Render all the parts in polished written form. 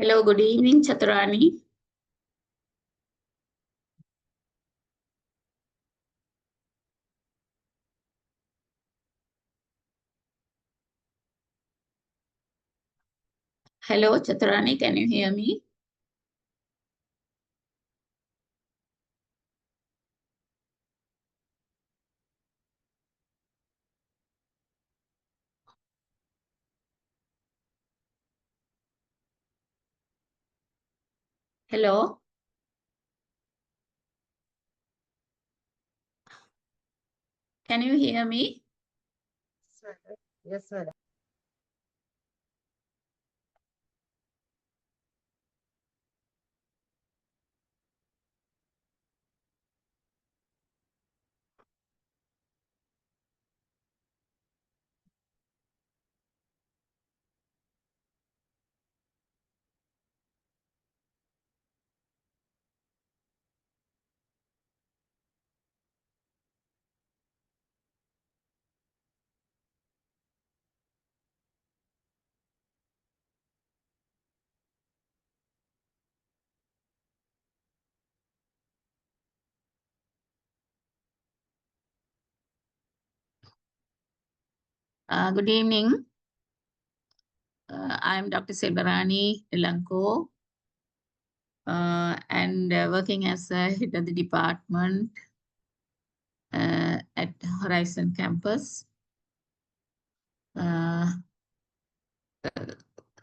Hello, good evening, Chaturani. Hello, Chaturani, can you hear me? Hello? Can you hear me? Yes, madam. Good evening. I'm Dr. Selvarani Ilanko, and working as a head of the department at Horizon Campus.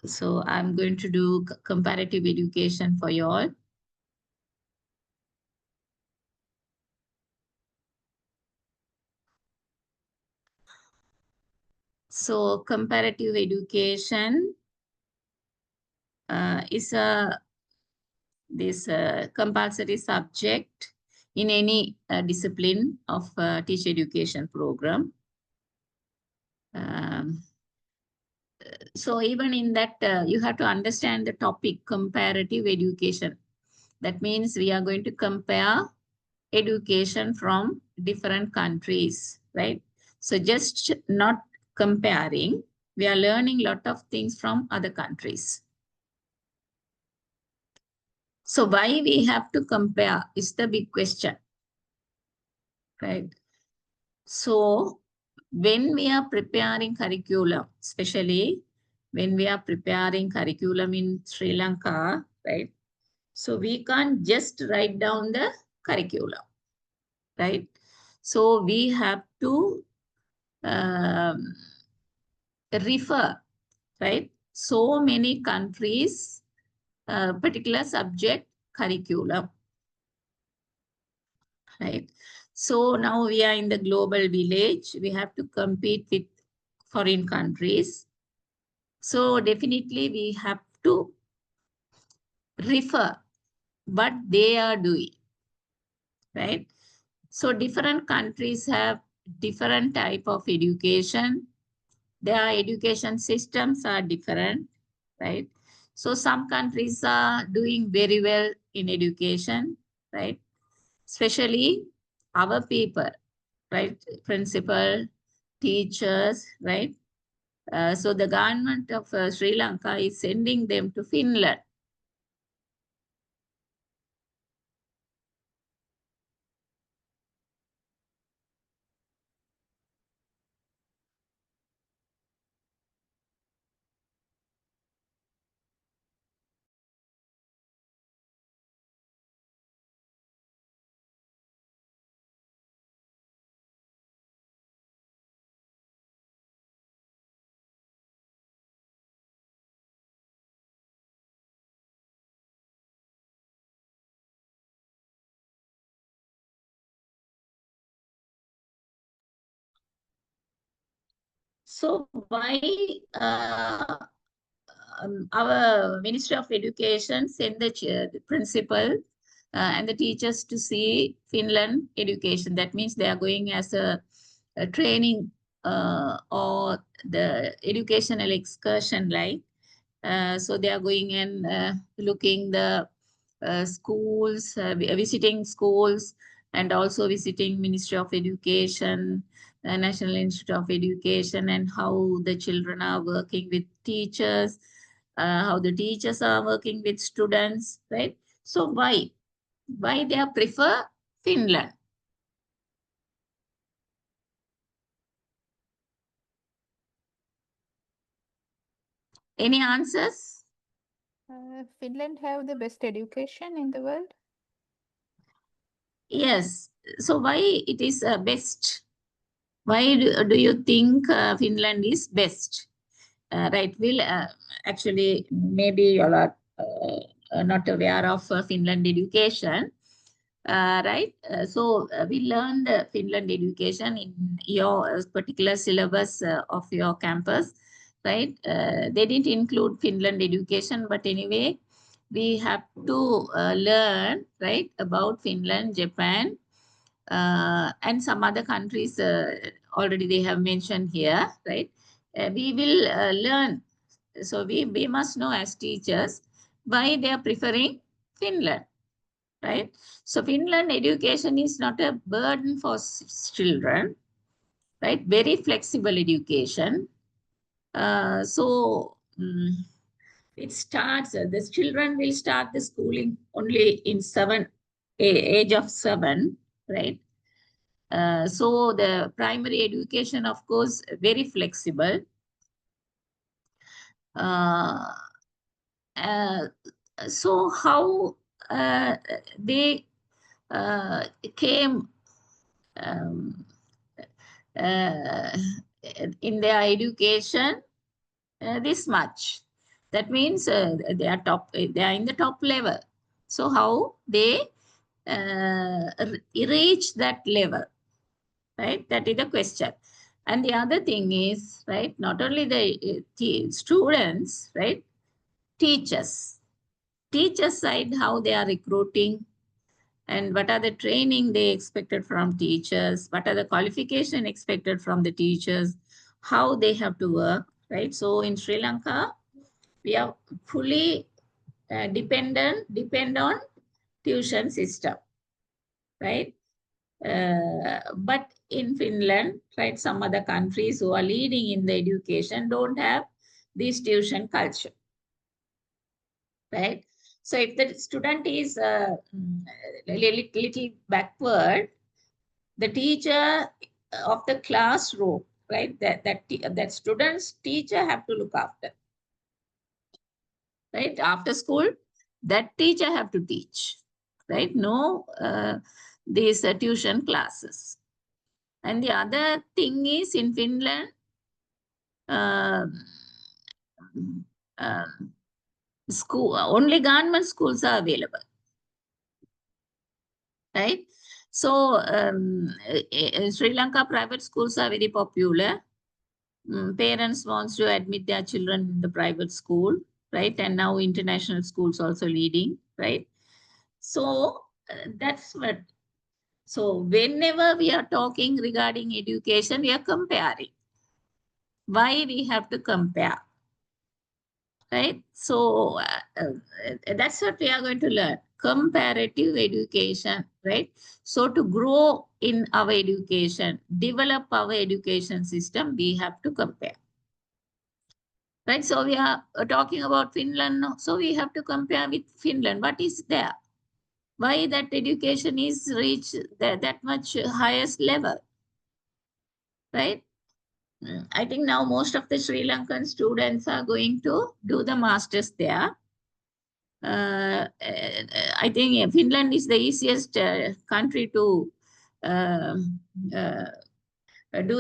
So I'm going to do comparative education for you all. So comparative education is this compulsory subject in any discipline of teacher education program. So even in that, you have to understand the topic comparative education. That means we are going to compare education from different countries, right? So just not comparing, we are learning a lot of things from other countries. So why we have to compare is the big question, right? So when we are preparing curriculum, especially when we are preparing curriculum in Sri Lanka, right? So we can't just write down the curriculum, right? So we have to refer, right? So many countries, particular subject curriculum, right? So now we are in the global village. We have to compete with foreign countries. So definitely we have to refer what they are doing, right? So different countries have different type of education. Their education systems are different, right? So some countries are doing very well in education, right? Especially our people, right? Principal, teachers, right? So the government of Sri Lanka is sending them to Finland. So why our Ministry of Education send the principal and the teachers to see Finland education? That means they are going as a training or the educational excursion, like. So they are going and looking the schools, visiting schools, and also visiting Ministry of Education, National Institute of Education, and how the children are working with teachers. how the teachers are working with students, right? So why they prefer Finland? Any answers? Finland have the best education in the world. Yes. So why it is best? Why do you think Finland is best? Right. We'll actually, maybe you are not aware of Finland education. Right. We learned Finland education in your particular syllabus of your campus, right? They didn't include Finland education, but anyway, we have to learn, right, about Finland, Japan, and some other countries already they have mentioned here, right? We will learn. So we must know as teachers why they are preferring Finland, right? So Finland education is not a burden for children, right? Very flexible education. It starts, the children will start the schooling only in age of 7, right? So the primary education, of course, very flexible. Uh, uh, so how they came um, uh, in their education this much? That means they are top. They are in the top level. So how they reach that level? Right? That is the question. And the other thing is, right, not only the students, right, teachers. Teacher side, how they are recruiting and what are the training they expected from teachers, what are the qualification expected from the teachers, how they have to work, right? So in Sri Lanka, we are fully depend on tuition system, right? But in Finland, right, some other countries who are leading in the education don't have this tuition culture, right? So if the student is a little backward, the teacher of the classroom, right, that student's teacher have to look after, right? After school, that teacher have to teach, right? No, these tuition classes. And the other thing is in Finland, um, um, school only government schools are available, right? So Sri Lanka private schools are very popular. Parents wants to admit their children in the private school, right? And now international schools also leading, right? So that's what. So whenever we are talking regarding education, we are comparing. Why we have to compare? Right? So that's what we are going to learn. Comparative education, right? So to grow in our education, develop our education system, we have to compare. Right? So we are talking about Finland. So we have to compare with Finland. What is there? Why that education is reached that much highest level? Right? I think now most of the Sri Lankan students are going to do the masters there. I think Finland is the easiest country to do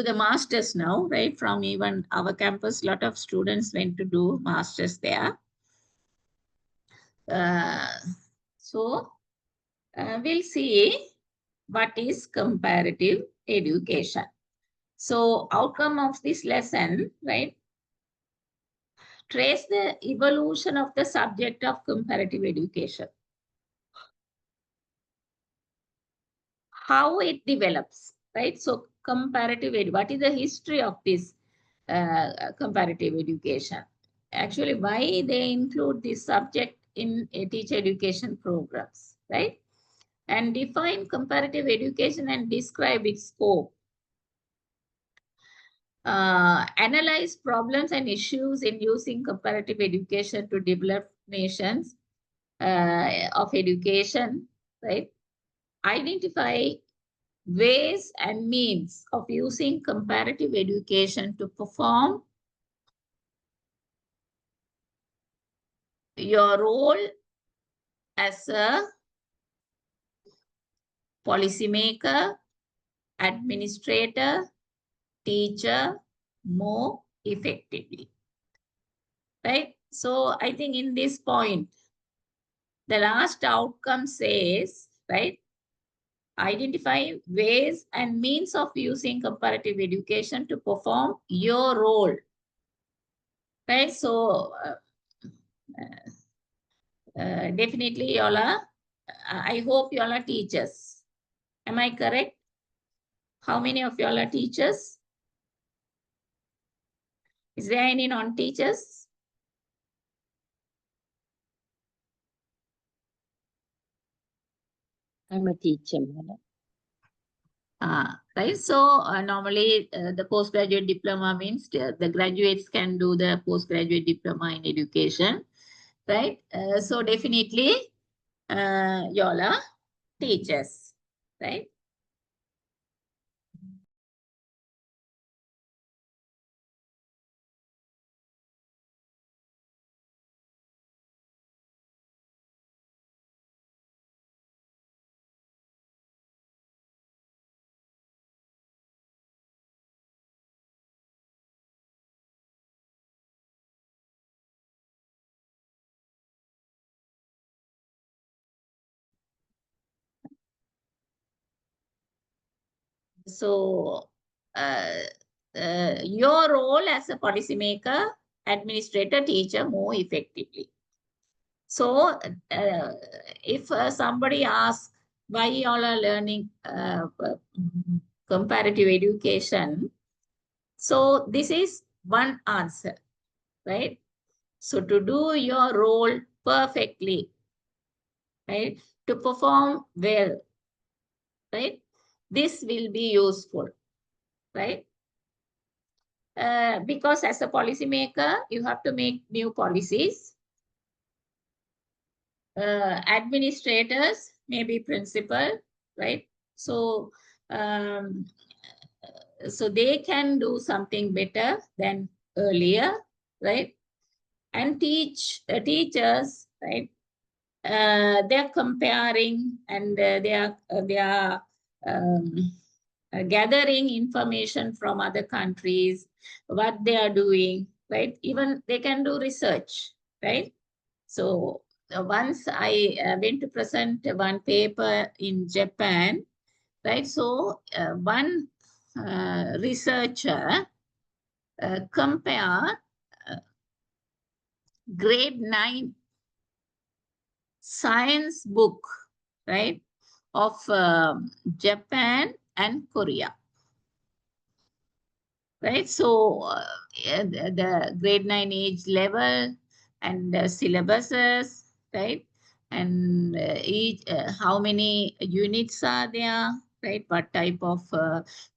the masters now, right? From even our campus, a lot of students went to do masters there. Uh, so we'll see what is comparative education. So outcome of this lesson, right? Trace the evolution of the subject of comparative education. How it develops, right? So comparative ed, what is the history of this comparative education? Actually, why they include this subject in teacher education programs, right? And define comparative education and describe its scope. analyze problems and issues in using comparative education to develop nations of education, right? Identify ways and means of using comparative education to perform your role as a policymaker, administrator, teacher more effectively, right? So I think in this point, the last outcome says, right, identify ways and means of using comparative education to perform your role, right? So definitely y'all are, I hope y'all are teachers. Am I correct? How many of y'all are teachers? Is there any non-teachers? I'm a teacher, madam. Right. So normally the postgraduate diploma means the graduates can do the postgraduate diploma in education, right? So definitely y'all are teachers, right? So your role as a policymaker, administrator, teacher more effectively. So if somebody asks why you all are learning comparative education, so this is one answer, right? So to do your role perfectly, right? To perform well, right? This will be useful, right? Because as a policymaker, you have to make new policies. Administrators, maybe principal, right? So, so they can do something better than earlier, right? And teachers, right? They're comparing and they are gathering information from other countries, what they are doing, right? Even they can do research, right? So once I went to present one paper in Japan, right? So one researcher compared grade 9 science book, right, of Japan and Korea, right? So the grade 9 age level and the syllabuses, right? And each how many units are there, right? What type of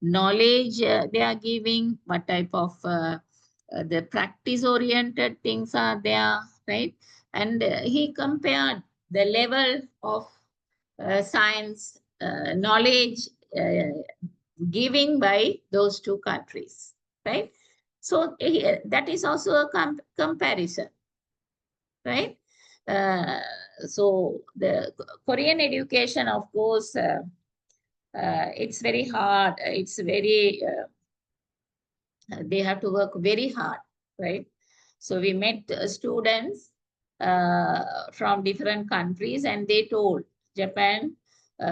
knowledge they are giving, what type of the practice oriented things are there, right? And he compared the level of science knowledge giving by those two countries, right? So that is also a comparison, right? So the Korean education, of course, it's very hard. It's very, they have to work very hard, right? So we met students from different countries and they told Japan,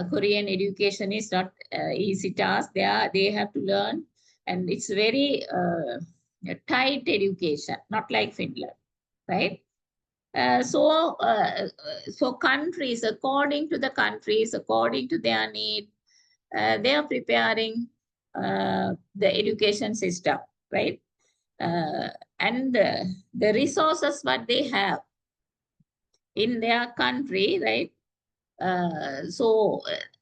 Korean education is not easy task. They have to learn and it's very tight education, not like Finland, right? So countries, according to the countries, according to their need, they are preparing the education system, right? And the resources what they have in their country, right? So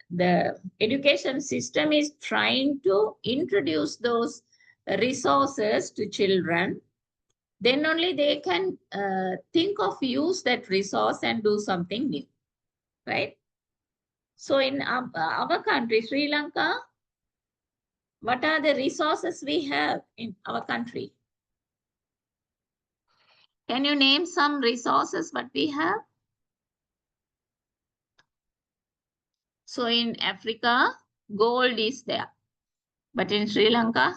the education system is trying to introduce those resources to children, then only they can think of use that resource and do something new, right? So in our country, Sri Lanka, what are the resources we have in our country? Can you name some resources what we have? So in Africa, gold is there. But in Sri Lanka,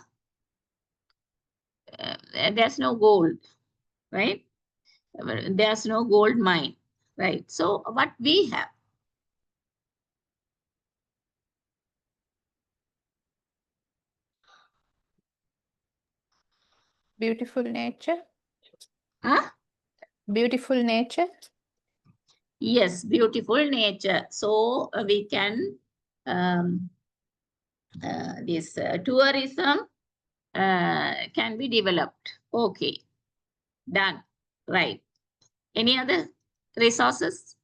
there's no gold, right? There's no gold mine, right? So what we have? Beautiful nature. Huh? Beautiful nature. Yes, beautiful nature. So we can, this tourism can be developed. Okay, done. Right. Any other resources?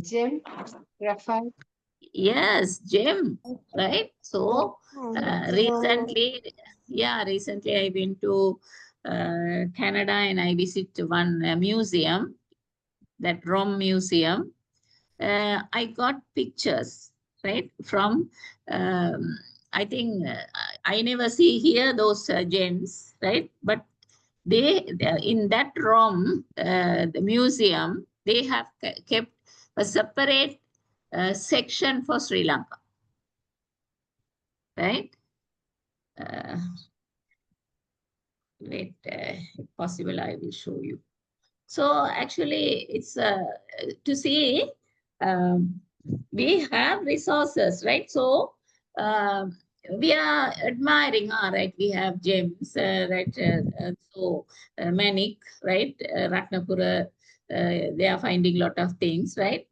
Gem, graphite. Yes, gem, right? So recently I've been to Canada and I visit one museum, that Rome Museum. I got pictures, right, from, I think, I never see here those gems, right? But they in that Rome, the museum, they have kept a separate section for Sri Lanka, right? Uh, Wait, if possible, I will show you. So actually, it's to see, we have resources, right? So we are admiring, right? We have gems, right? So Manik, right? Ratnapura, they are finding a lot of things, right?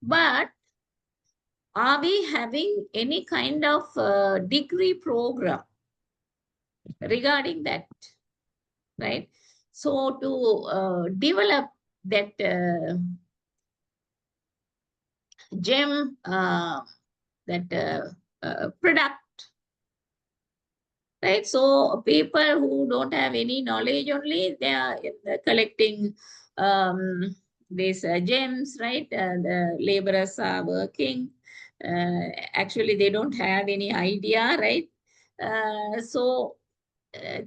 But are we having any kind of degree program regarding that, right? So to develop that gem, that product, right? So people who don't have any knowledge only, they are collecting these gems, right? The laborers are working. Actually, they don't have any idea, right? So uh,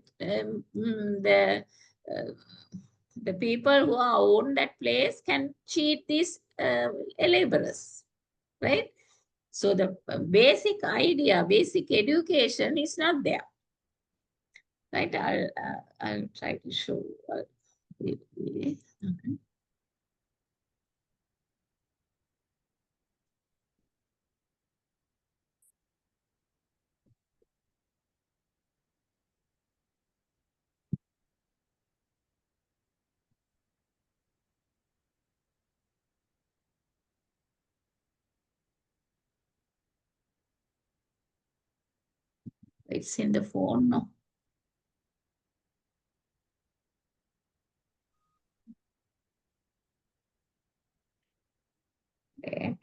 the people who are own that place can cheat these laborers, right? So the basic idea, basic education is not there, right? I'll try to show. Okay. It's in the phone now. Okay.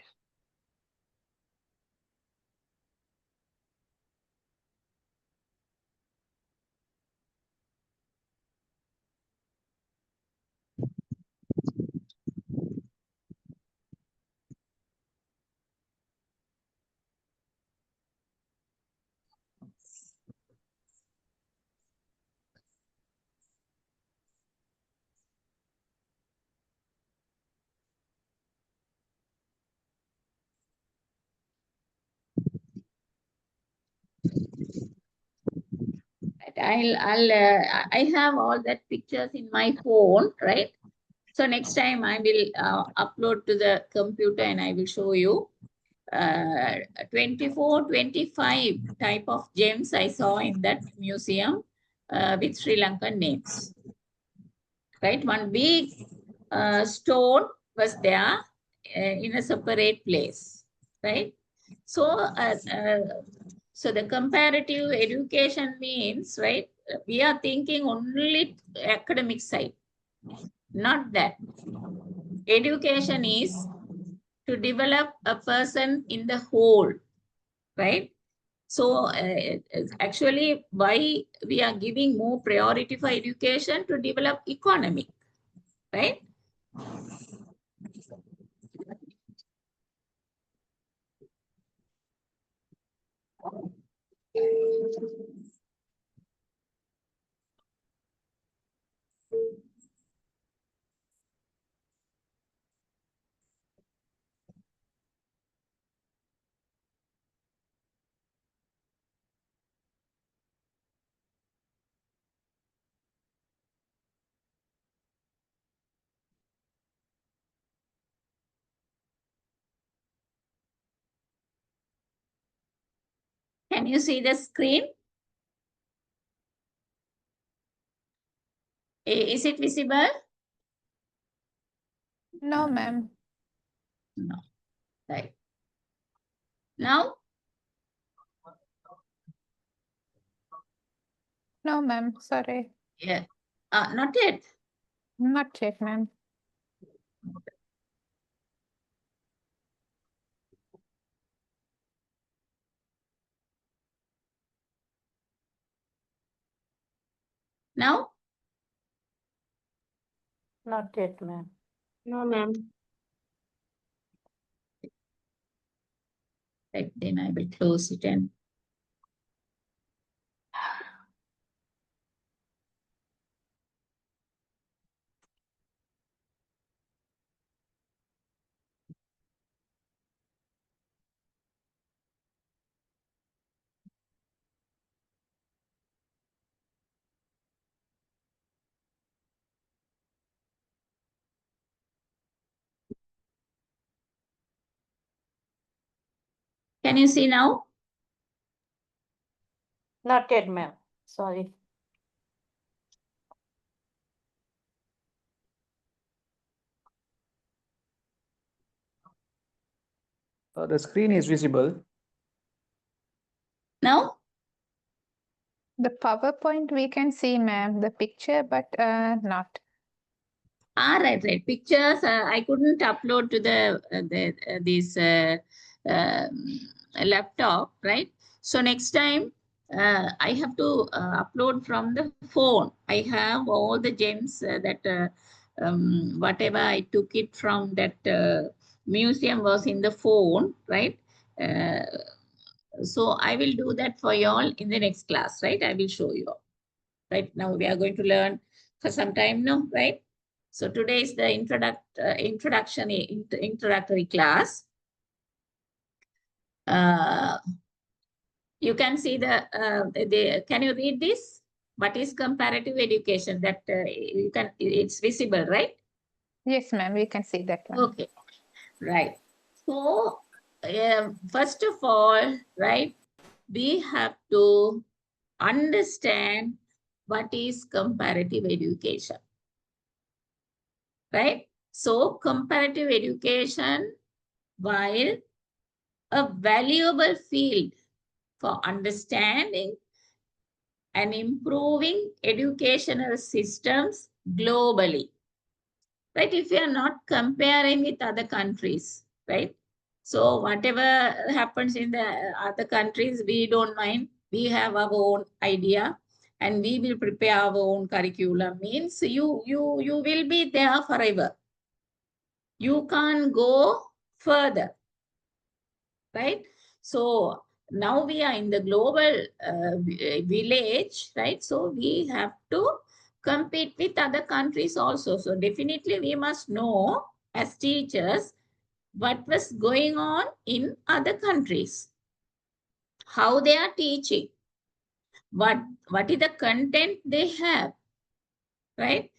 I have all that pictures in my phone, right? So next time I will upload to the computer and I will show you 24, 25 type of gems I saw in that museum with Sri Lankan names, right? One big stone was there in a separate place, right? So, so the comparative education means, right? We are thinking only academic side, Not that. Education is to develop a person in the whole, right? So actually, why we are giving more priority for education? To develop economy, right? Can you see the screen? Is it visible? No, ma'am. No. Right. Now, No, ma'am. Sorry. yeah. Not yet. Not yet, ma'am. Now, Not yet, ma'am. No, ma'am. right, then I will close it and can you see now? Not yet, ma'am. Sorry. The screen is visible. Now? The PowerPoint we can see, ma'am, the picture, but not. Right. Pictures I couldn't upload to this laptop, right? So next time I have to upload from the phone. I have all the gems that whatever I took it from that museum was in the phone, right? Uh, so I will do that for you all in the next class, right? I will show you all. Right now we are going to learn for some time now, right? So today is the introductory class. You can see can you read this? What is comparative education? That you can, it's visible, right? Yes, ma'am, we can see that one. Okay, right. So first of all, right, we have to understand what is comparative education. Right? So comparative education, while a valuable field for understanding and improving educational systems globally, right? If you are not comparing with other countries, right? So whatever happens in the other countries, we don't mind. We have our own idea and we will prepare our own curriculum. Means you will be there forever. You can't go further, right? So now we are in the global village, right? So we have to compete with other countries also. So definitely we must know as teachers what was going on in other countries, how they are teaching, what is the content they have, right?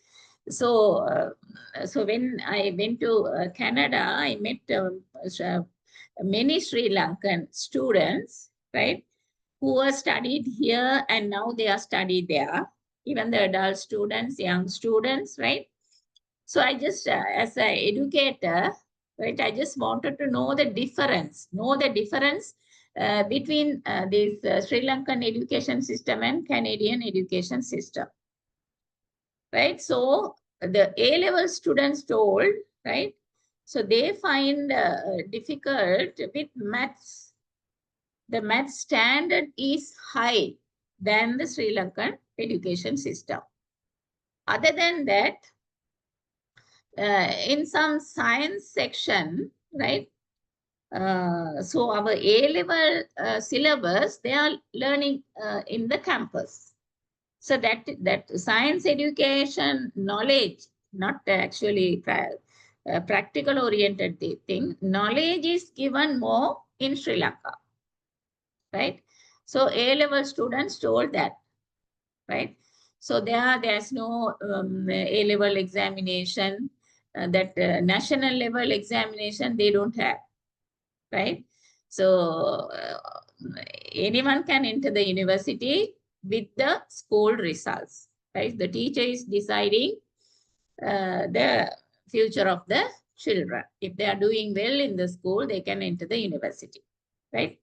So, so when I went to Canada, I met many Sri Lankan students, right, who were studied here and now they are studied there. Even the adult students, young students, right? So I just, as an educator, right, I just wanted to know the difference, between this Sri Lankan education system and Canadian education system. Right? So the A-level students told, right? So they find difficult with maths. The math standard is high than the Sri Lankan education system. Other than that, in some science section, right? So our A-level syllabus, they are learning in the campus. So that science education knowledge, not actually practical oriented thing, knowledge is given more in Sri Lanka, right? So A-level students told that, right? So there's no A-level examination, that national level examination they don't have, right? So anyone can enter the university with the school results, right? The teacher is deciding the future of the children. If they are doing well in the school, they can enter the university, right?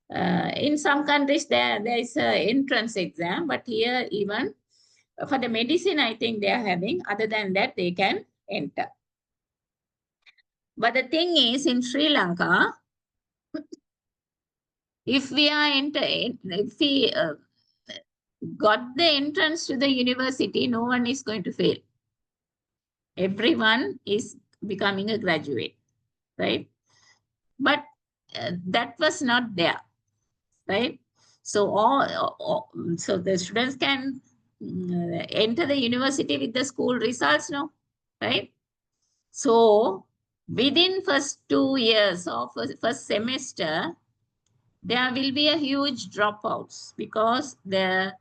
In some countries, there is an entrance exam, but here even for the medicine, I think they are having. Other than that, they can enter. But the thing is, in Sri Lanka, if we got the entrance to the university, no one is going to fail. Everyone is becoming a graduate, right? But that was not there, right? So so the students can enter the university with the school results, no, right? So within first 2 years of first semester, there will be a huge dropouts because the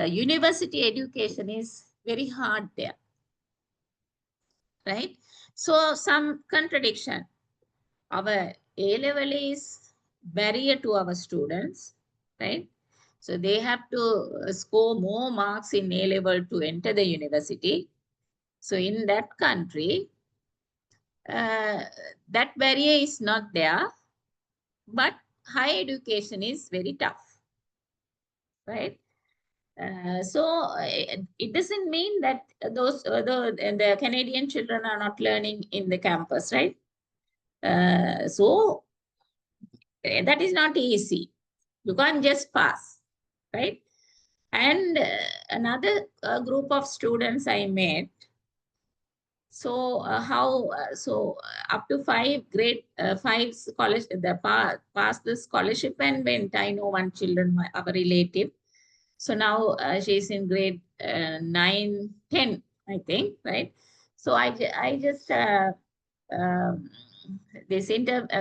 university education is very hard there, right? So some contradiction. Our A-level is barrier to our students, right? So they have to score more marks in A-level to enter the university. So in that country, that barrier is not there, but higher education is very tough, right? So it doesn't mean that the Canadian children are not learning in the campus, right? So that is not easy. You can't just pass, right? And another group of students I met. So up to grade 5 college, passed the scholarship and went. I know one children, our relative. So now she's in grade 9, 10, I think, right? So I just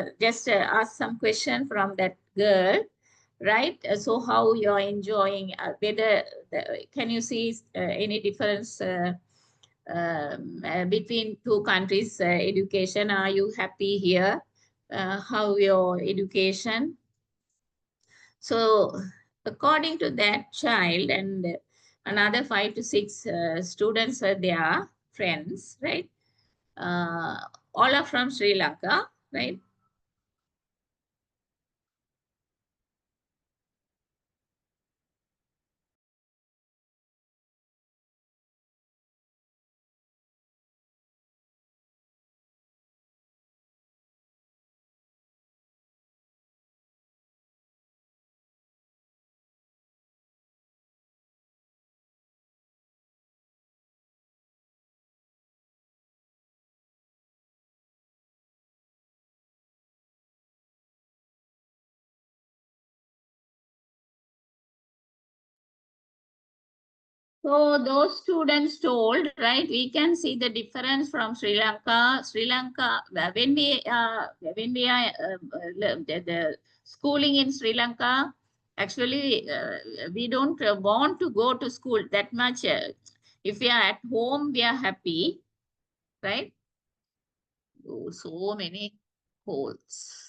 just asked some question from that girl, right? So how you're enjoying, whether can you see any difference between two countries' education? Are you happy here? How your education? So according to that child and another 5 to 6 students were their friends, right? All are from Sri Lanka, right? So those students told, right, we can see the difference from Sri Lanka. Sri Lanka, when we are the schooling in Sri Lanka, actually we don't want to go to school that much. If we are at home, we are happy, right? Oh, so many holes.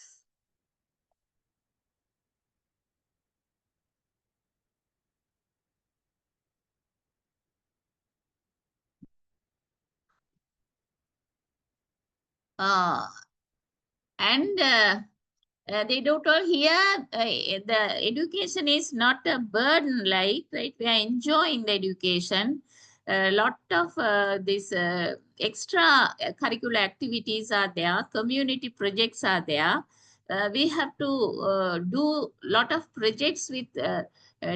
And they don't all here, the education is not a burden, like, right? We are enjoying the education. a lot of these extra curricular activities are there, community projects are there. We have to do lot of projects with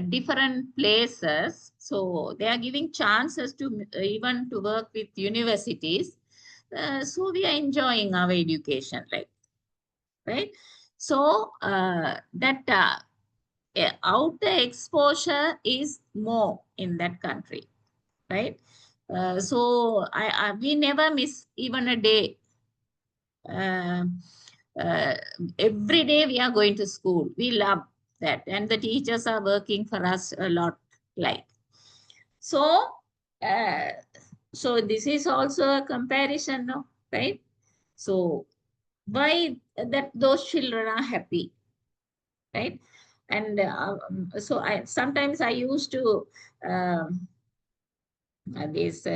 different places. So they are giving chances to even to work with universities. So we are enjoying our education, right? So that outer exposure is more in that country, right? So we never miss even a day. Uh, uh, every day we are going to school. We love that, and the teachers are working for us a lot. So, so this is also a comparison, no? Right? So why that those children are happy, right? And so I sometimes I used to um, this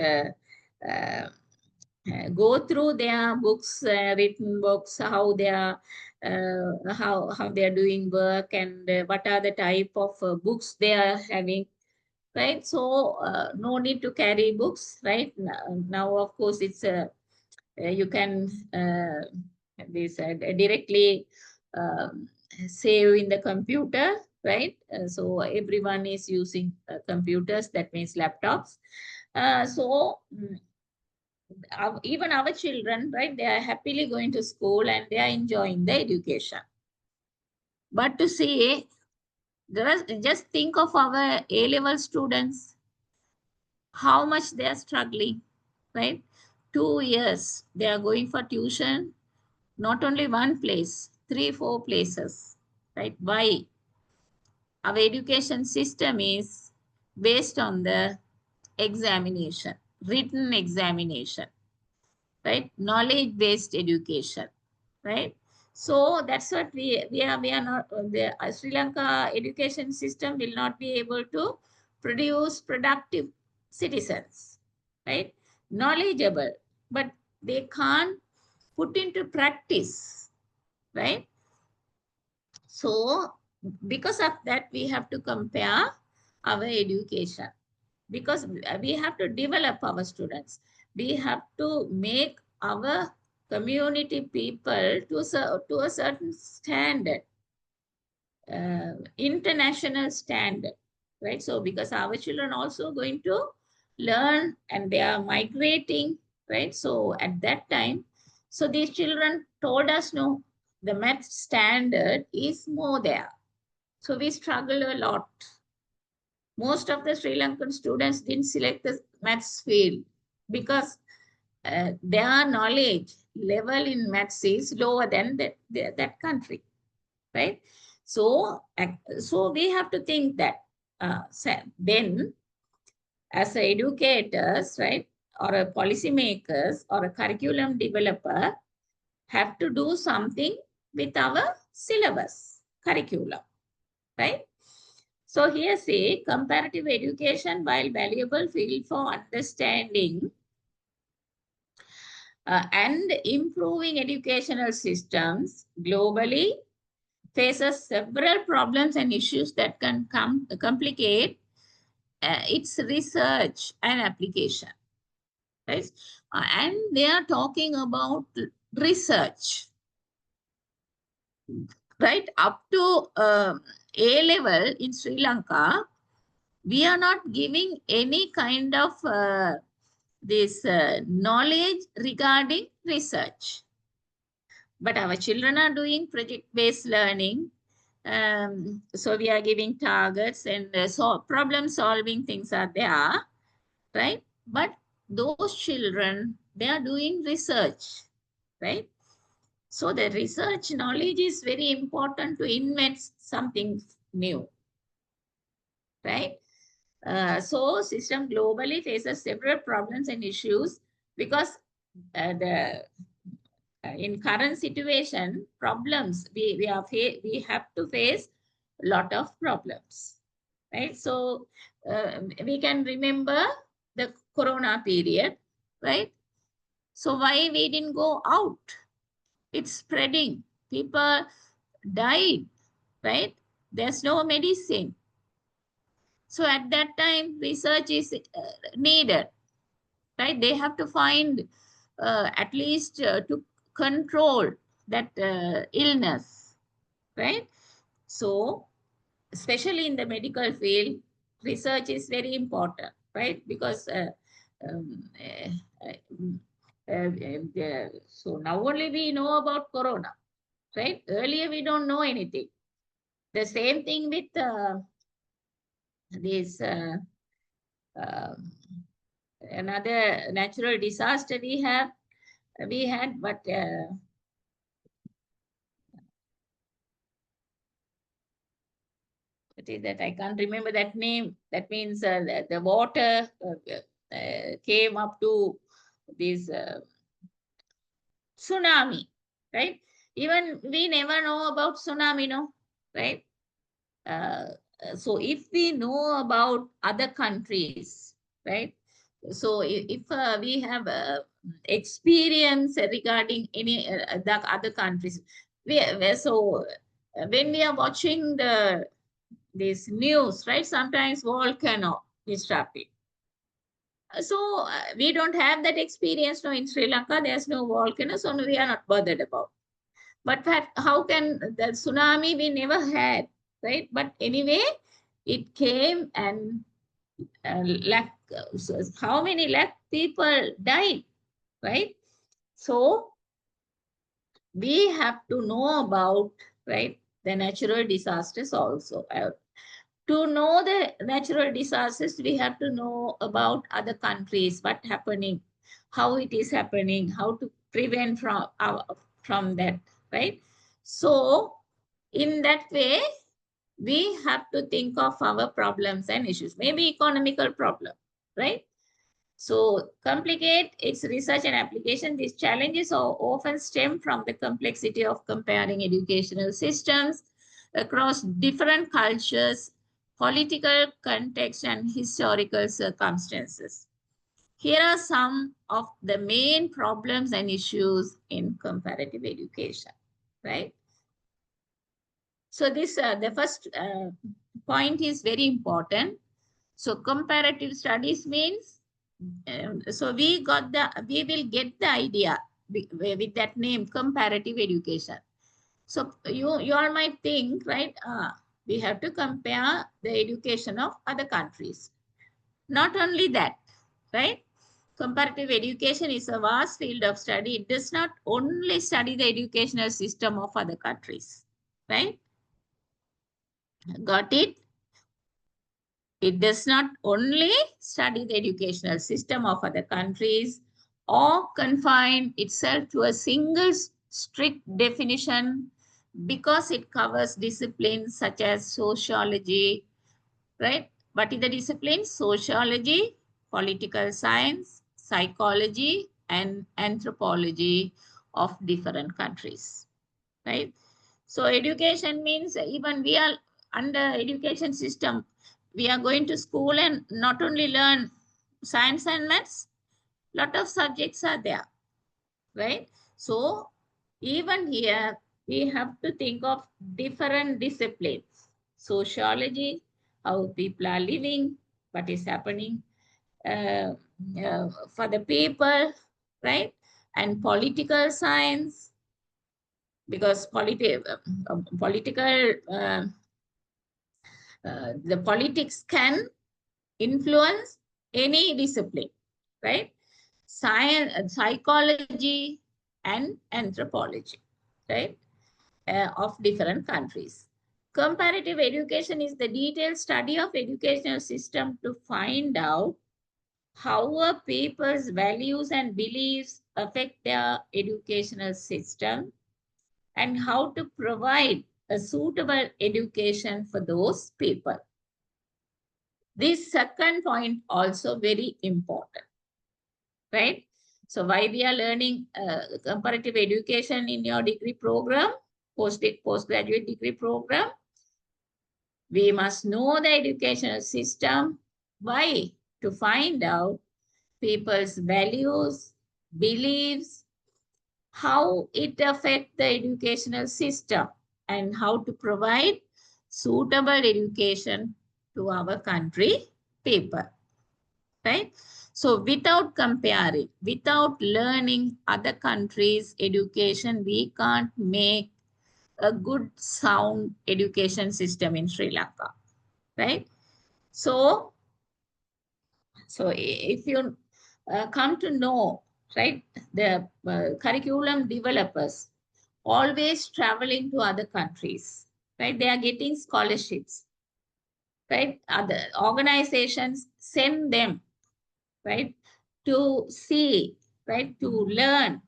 go through their books, written books, how they are how they are doing work, and what are the type of books they are having, right? So no need to carry books, right? Now of course it's you can this directly um, save in the computer, right? So everyone is using computers, that means laptops. Even our children, right, they are happily going to school and they are enjoying the education. But to see, just think of our A-level students, how much they are struggling, right? 2 years, they are going for tuition, not only one place, 3, 4 places, right? Why? Our education system is based on the examination, written examination, right? Knowledge-based education, right? So that's what we are not, the Sri Lanka education system will not be able to produce productive citizens, right? Knowledgeable, but they can't put into practice, right? So because of that, we have to compare our education, because we have to develop our students. We have to make our community people to a certain standard, international standard, right? So because our children also going to learn and they are migrating, right? So at that time, so these children told us, no, the math standard is more there. So we struggle a lot. Most of the Sri Lankan students didn't select the maths field because their knowledge level in maths is lower than that country, right? So, so we have to think that then as educators, right, or a policymakers or a curriculum developer have to do something with our syllabus curriculum, right? So here say comparative education, while valuable field for understanding and improving educational systems globally, faces several problems and issues that can complicate its research and application, right? And they are talking about research, right? Up to A level in Sri Lanka, we are not giving any kind of this knowledge regarding research. But our children are doing project-based learning. So we are giving targets and so problem-solving things are there, right? But those children, they are doing research, right? So the research knowledge is very important to invent something new, right? So system globally faces several problems and issues because in current situation problems we have to face a lot of problems, right? So we can remember the corona period, right? So why we didn't go out? It's spreading, people died, right? There's no medicine. So at that time, research is needed, right? They have to find at least to control that illness, right? So especially in the medical field, research is very important, right? Because um, uh, so now only we know about corona, right? Earlier we don't know anything. The same thing with this um, another natural disaster we had, but what is that? I can't remember that name. That means the water came up to this tsunami, right? Even we never know about tsunami, no, right? Uh, so if we know about other countries, right? So if we have experience regarding any the other countries, so when we are watching this news, right? Sometimes volcano is disrupting. So we don't have that experience. No, in Sri Lanka, there's no volcano, so we are not bothered about. But how can the tsunami we never had, right? But anyway, it came and how many lakh people died, right? So we have to know about, right, the natural disasters also. To know the natural disasters, we have to know about other countries, what happening, how it is happening, how to prevent from that, right? So in that way, we have to think of our problems and issues, maybe economical problem, right? So complicate its research and application. These challenges often stem from the complexity of comparing educational systems across different cultures, political context, and historical circumstances. Here are some of the main problems and issues in comparative education, right? So this, the first point is very important. So comparative studies means, so we will get the idea with that name, comparative education. So you all might think, right? We have to compare the education of other countries. Not only that, right? Comparative education is a vast field of study. It does not only study the educational system of other countries, right? Got it? It does not only study the educational system of other countries or confine itself to a single strict definition, because it covers disciplines such as sociology, right? What is the discipline? Sociology, political science, psychology, and anthropology of different countries, right? So education means even we are under education system, we are going to school and not only learn science and maths, lot of subjects are there, right? So even here we have to think of different disciplines. Sociology, how people are living, what is happening for the people, right? And political science, because the politics can influence any discipline, right? Science, psychology, and anthropology, right? Of different countries. Comparative education is the detailed study of educational system to find out how a people's values and beliefs affect their educational system and how to provide a suitable education for those people. This second point also very important, right? So why we are learning comparative education in your degree program, postgraduate degree program? We must know the educational system. Why? To find out people's values, beliefs, how it affects the educational system, and how to provide suitable education to our country paper, right? So without comparing, without learning other countries' education, we can't make a good sound education system in Sri Lanka, right? So if you come to know, right, the curriculum developers always traveling to other countries, right? They are getting scholarships, right? Other organizations send them, right, to see, right, to learn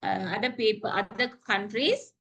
other people, other countries.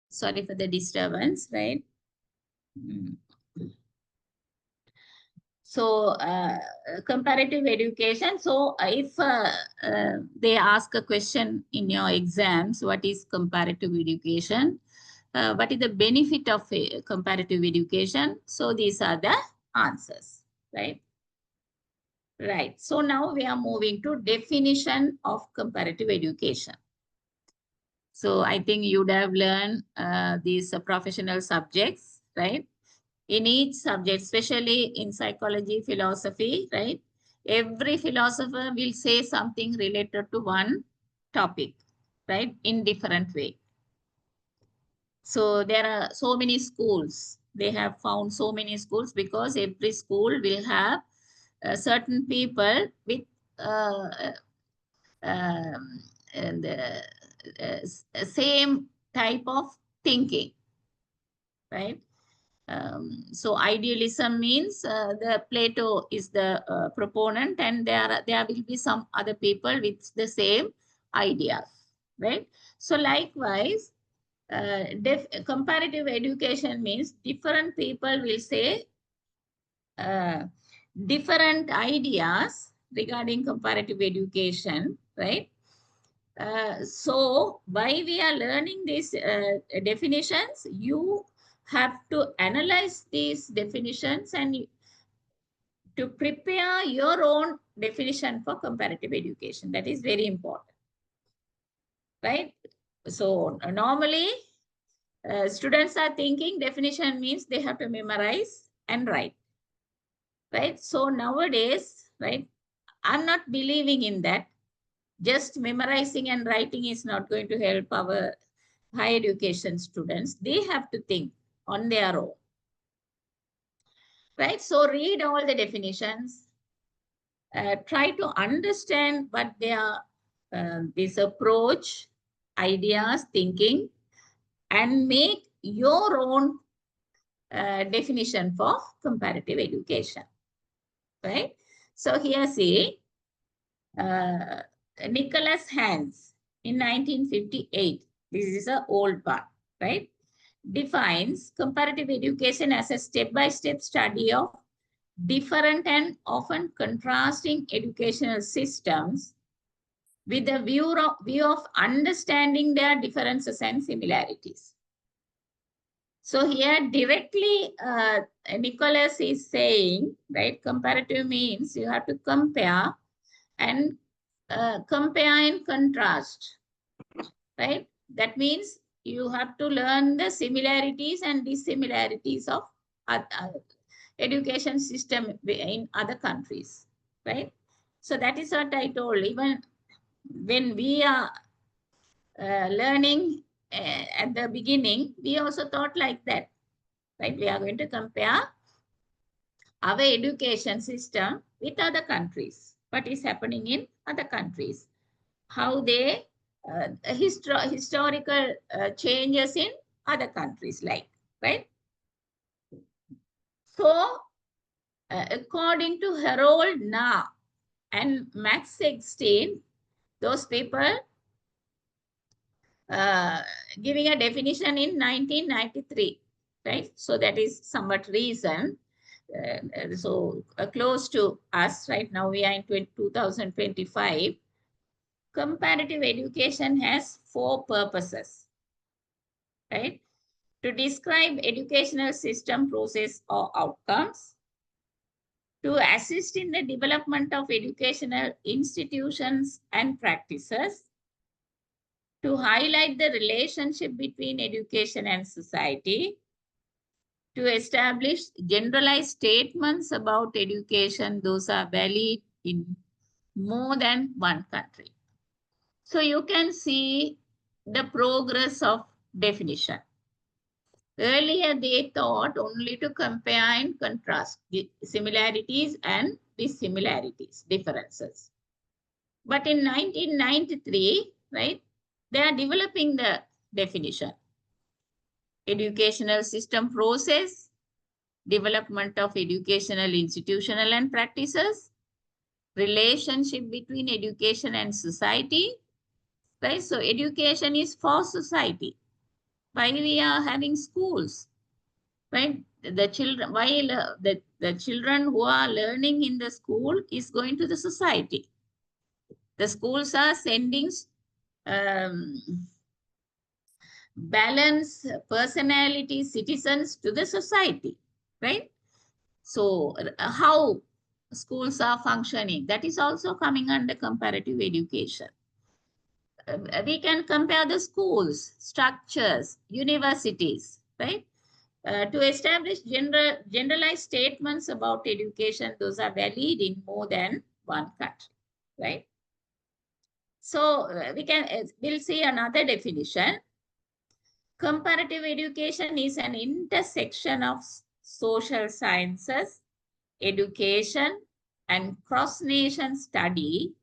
Sorry for the disturbance, right? So comparative education. So if they ask a question in your exams, what is comparative education? What is the benefit of comparative education? So these are the answers, right? Right. So now we are moving to definition of comparative education. So I think you would have learned these professional subjects, right? In each subject, especially in psychology, philosophy, right? Every philosopher will say something related to one topic, right? In different way. So there are so many schools. They have found so many schools because every school will have certain people with and same type of thinking, right? So idealism means the Plato is the proponent, and there will be some other people with the same ideas, right? So likewise, comparative education means different people will say uh, different ideas regarding comparative education, right? So why we are learning these definitions, you have to analyze these definitions and to prepare your own definition for comparative education. That is very important, right? So normally students are thinking definition means they have to memorize and write, right? So nowadays, right, I'm not believing in that. Just memorizing and writing is not going to help our higher education students. They have to think on their own, right? So read all the definitions, try to understand what they are, this approach, ideas, thinking, and make your own definition for comparative education, right? So here see, Nicholas Hans in 1958, this is an old one, right? Defines comparative education as a step-by-step study of different and often contrasting educational systems with a view of understanding their differences and similarities. So here directly Nicholas is saying, right, comparative means you have to compare and contrast, right? That means you have to learn the similarities and dissimilarities of education system in other countries, right? So that is what I told. Even when we are learning at the beginning, we also thought like that, right? We are going to compare our education system with other countries. What is happening in other countries? How they historical changes in other countries, like, right? So, according to Harold Na and Max Sexton, those people giving a definition in 1993, right? So that is somewhat recent. So close to us right now, we are in 2025. Comparative education has 4 purposes, right? To describe educational system process or outcomes, to assist in the development of educational institutions and practices, to highlight the relationship between education and society, to establish generalized statements about education, those are valid in more than one country. So you can see the progress of definition. Earlier, they thought only to compare and contrast the similarities and dissimilarities, differences. But in 1993, right, they are developing the definition. Educational system process, development of educational institutional and practices, relationship between education and society, right? So education is for society. Why we are having schools, right? The children, while the children who are learning in the school is going to the society. The schools are sending balanced personality citizens to the society, right? So how schools are functioning, that is also coming under comparative education. We can compare the schools, structures, universities, right? To establish generalized statements about education, those are valid in more than one country, right? So we'll see another definition. Comparative education is an intersection of social sciences, education, and cross-nation study,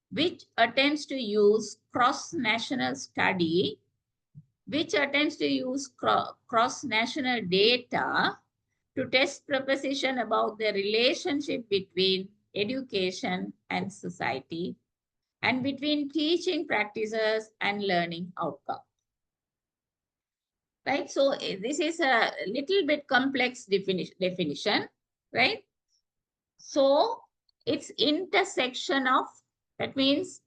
which attempts to use cross-national study, which attempts to use cross-national data to test proposition about the relationship between education and society, and between teaching practices and learning outcome. Right? So this is a little bit complex definition, right? So it's intersection of, that means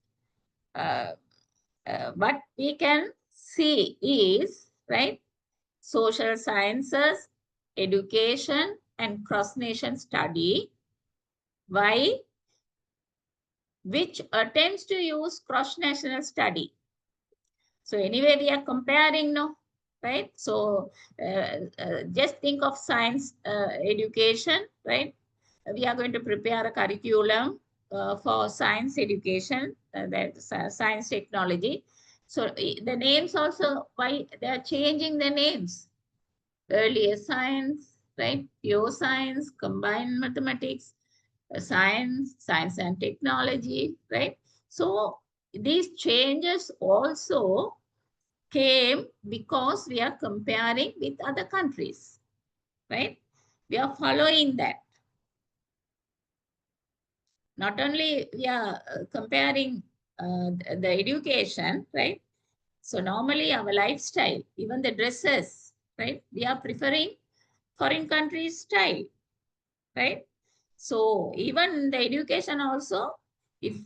what we can see is, right, social sciences, education, and cross-nation study. Why? Which attempts to use cross-national study. So anyway, we are comparing, no, right? So just think of science education, right? We are going to prepare a curriculum for science education, that's science technology. So the names also, why they are changing the names. Earlier science, right? Pure science, combined mathematics, science and technology, right? So these changes also came because we are comparing with other countries, right? We are following that. Not only we are comparing the education, right? So normally our lifestyle, even the dresses, right? We are preferring foreign countries style, right? So even the education also, if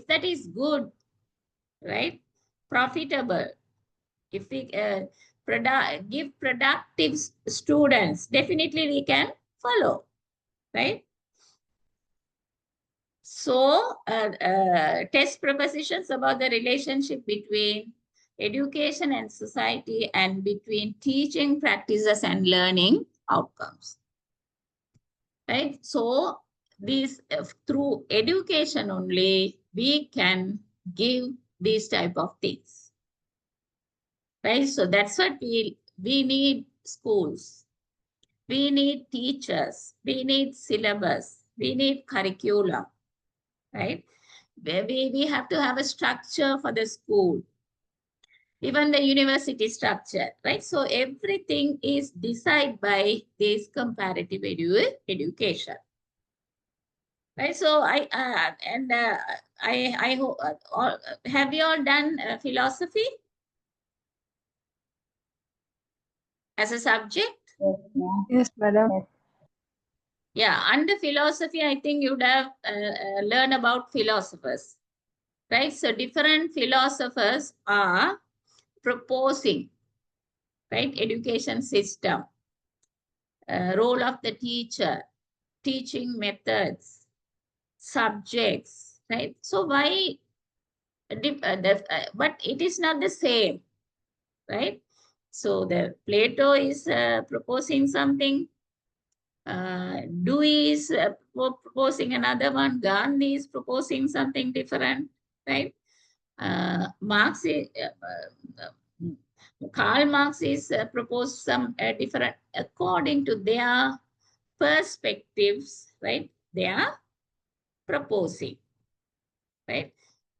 that is good, right? Profitable, if we give productive students, definitely we can follow, right? So test propositions about the relationship between education and society and between teaching practices and learning outcomes, right? So these through education only we can give these type of things, right? So that's what we need schools, we need teachers, we need syllabus, we need curriculum, right? We have to have a structure for the school, even the university structure, right? So everything is decided by this comparative education, right? So I hope, have you all done philosophy as a subject? Yes, madam. Yeah, under philosophy, I think you would have learned about philosophers, right? So different philosophers are proposing, right? Education system, role of the teacher, teaching methods, subjects, right? So why, but it is not the same, right? So the Plato is proposing something, Dewey is proposing another one, Gandhi is proposing something different, right? Marx is, Karl Marx is proposed some different according to their perspectives, right? They are proposing, right?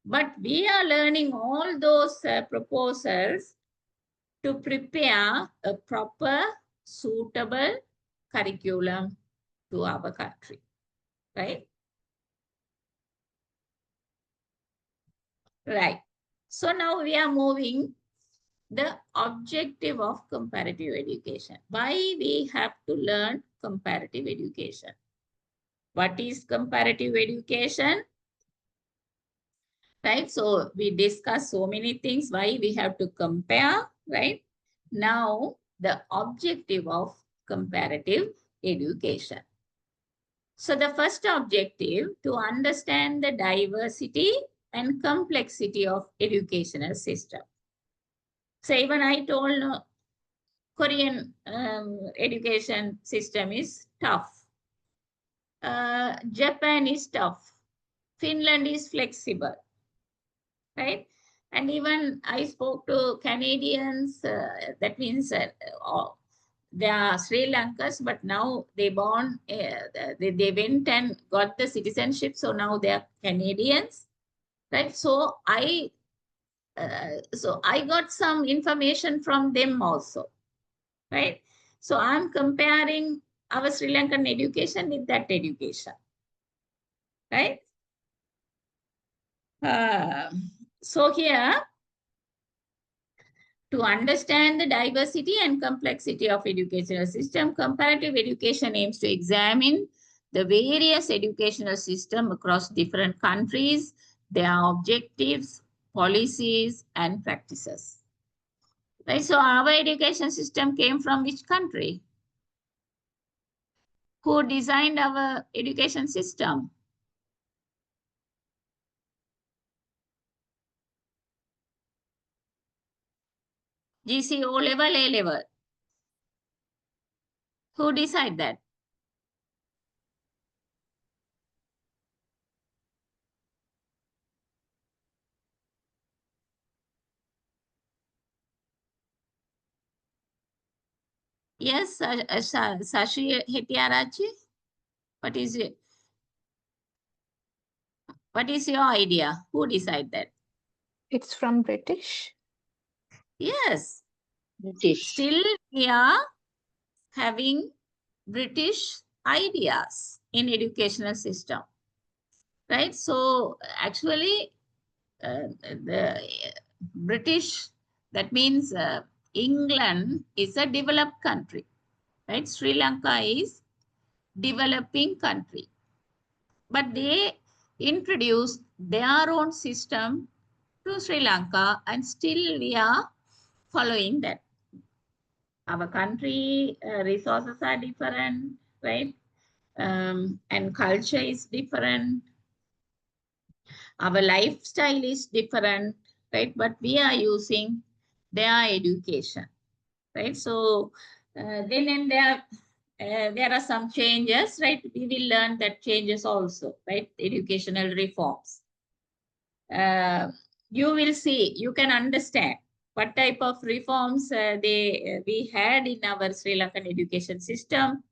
But we are learning all those proposals to prepare a proper, suitable curriculum to our country, right? Right. So now we are moving the objective of comparative education. Why we have to learn comparative education? What is comparative education? Right? So we discuss so many things, why we have to compare, right? Now, the objective of comparative education. So the first objective, to understand the diversity and complexity of educational system. So even I told Korean education system is tough. Japan is tough. Finland is flexible, right? And even I spoke to Canadians, that means they are Sri Lankans, but now they born, they went and got the citizenship, so now they are Canadians, right? So I got some information from them also, right? So I'm comparing our Sri Lankan education with that education, right? So here, to understand the diversity and complexity of educational system, comparative education aims to examine the various educational systems across different countries, their objectives, policies, and practices. Right? So our education system came from which country? Who designed our education system? GC O level, A level. Who decide that? Yes, Sashi Hetiarachi. What is it? What is your idea? Who decide that? It's from British. Yes. British. Still we are having British ideas in educational system, right? So actually, the British, that means England is a developed country, right? Sri Lanka is developing country, but they introduced their own system to Sri Lanka, and still we are following that. Our country resources are different, right? And culture is different. Our lifestyle is different, right? But we are using their education, right? So then and there are some changes, right? We will learn that changes also, right? Educational reforms. You will see, you can understand what type of reforms we had in our Sri Lankan education system.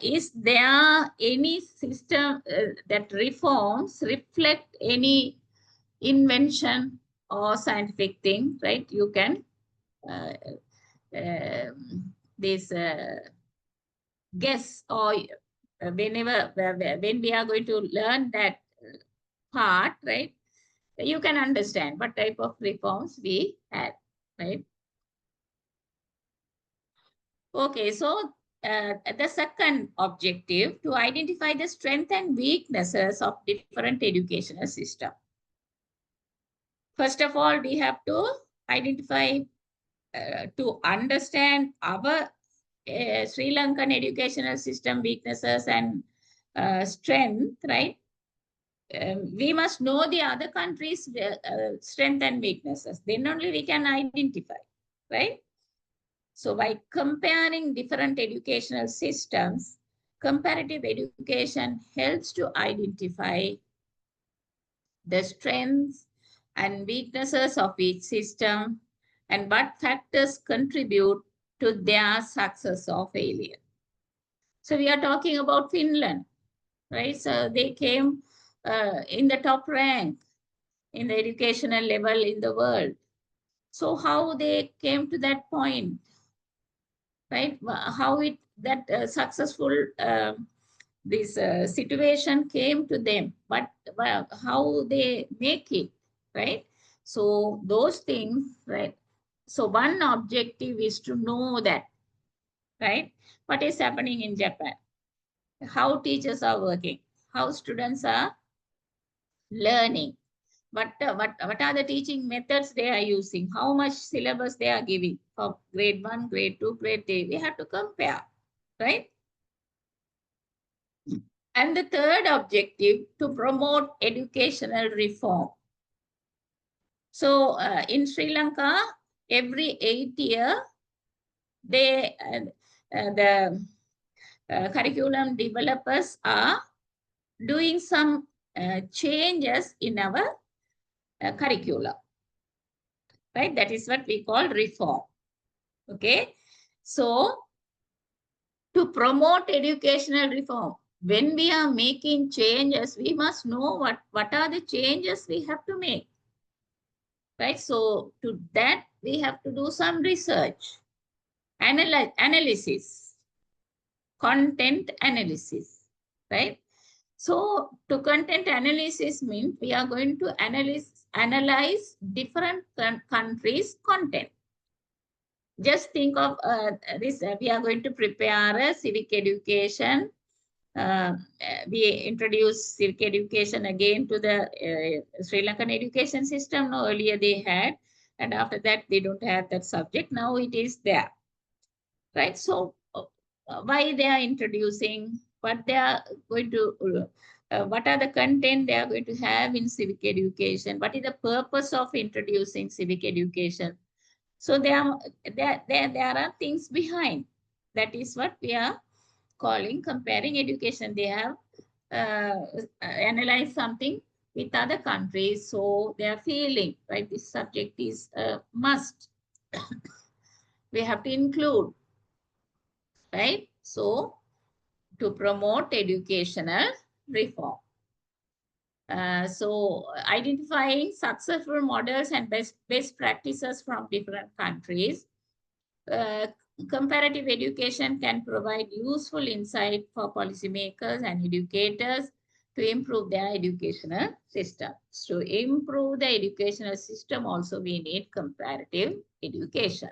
Is there any system that reforms reflect any invention or scientific thing, right? You can this guess, or whenever when we are going to learn that part, right? You can understand what type of reforms we had, right? Okay, so the second objective, to identify the strengths and weaknesses of different educational system. First of all, we have to identify, to understand our Sri Lankan educational system weaknesses and strength, right? We must know the other countries' strength and weaknesses. Then only we can identify, right? So by comparing different educational systems, comparative education helps to identify the strengths and weaknesses of each system and what factors contribute to their success or failure. So we are talking about Finland, right? So they came in the top rank in the educational level in the world. So how they came to that point, right? How that successful this situation came to them, but how they make it, right? So those things, right? So one objective is to know that, right? What is happening in Japan? How teachers are working, how students are learning, what are the teaching methods they are using, how much syllabus they are giving for grade 1, grade 2, grade 3. We have to compare, right? And the third objective, to promote educational reform. So in Sri Lanka, every 8 years, the curriculum developers are doing some changes in our curriculum, right? That is what we call reform. Okay, so to promote educational reform, when we are making changes, we must know what are the changes we have to make, right? So to that, we have to do some research, analysis, content analysis, right? So to content analysis means we are going to analyze different countries' content. Just think of this, we are going to prepare a civic education. We introduce civic education again to the Sri Lankan education system. No, earlier they had, and after that they don't have that subject. Now it is there, right? So why they are introducing, what they are going to, what are the content they are going to have in civic education? What is the purpose of introducing civic education? So there are things behind. That is what we are calling comparing education. They have analyzed something with other countries, so they are feeling, right, this subject is a must. We have to include, right? So to promote educational reform. So identifying successful models and best practices from different countries. comparative education can provide useful insight for policymakers and educators to improve their educational system. To improve the educational system, also we need comparative education.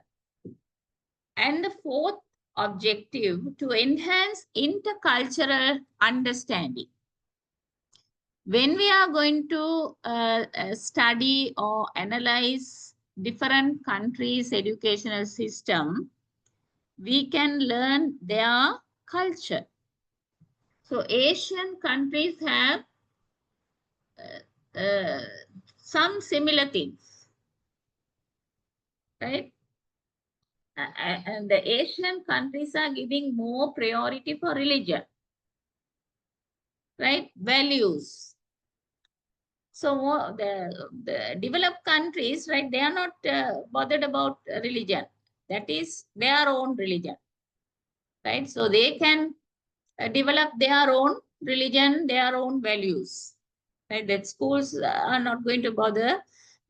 And the fourth objective, to enhance intercultural understanding. When we are going to study or analyze different countries' educational system, we can learn their culture. So Asian countries have some similar things, right? And the Asian countries are giving more priority for religion, right? Values. So the developed countries, right, they are not bothered about religion. That is their own religion, right? So they can develop their own religion, their own values, right? That schools are not going to bother.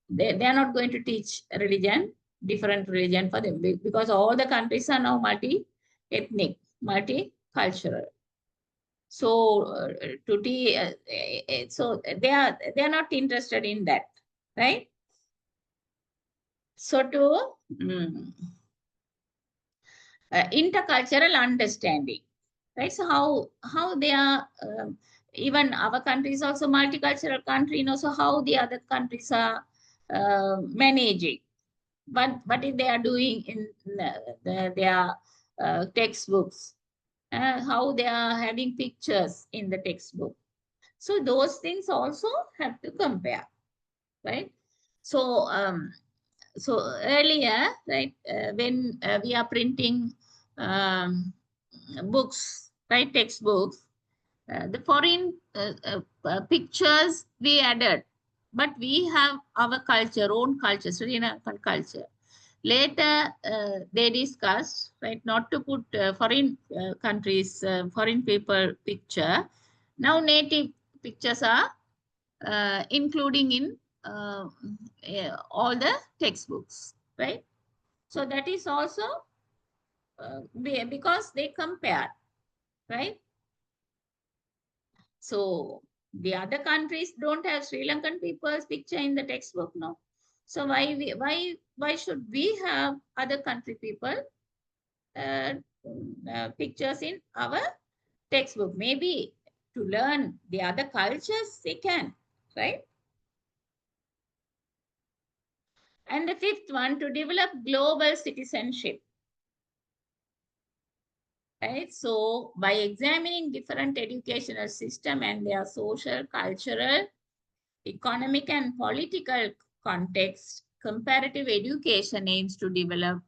They are not going to teach religion, different religion for them, because all the countries are now multi-ethnic, multicultural. So so they are not interested in that, right? So to intercultural understanding, right? So how they are, even our country is also multicultural country, you know, so how the other countries are managing, what if they are doing in their textbooks, how they are having pictures in the textbook. So those things also have to compare, right? So so earlier, right, when we are printing books, right, textbooks, the foreign pictures we added, but we have our culture, own culture, Sri Lankan culture. Later, they discussed, right, not to put foreign countries, foreign people picture. Now native pictures are including in all the textbooks, right? So that is also because they compare, right? So the other countries don't have Sri Lankan people's picture in the textbook, no. So why should we have other country people pictures in our textbook? Maybe to learn the other cultures they can, right? And the fifth one, to develop global citizenship. Right? So by examining different educational system and their social, cultural, economic and political context, comparative education aims to develop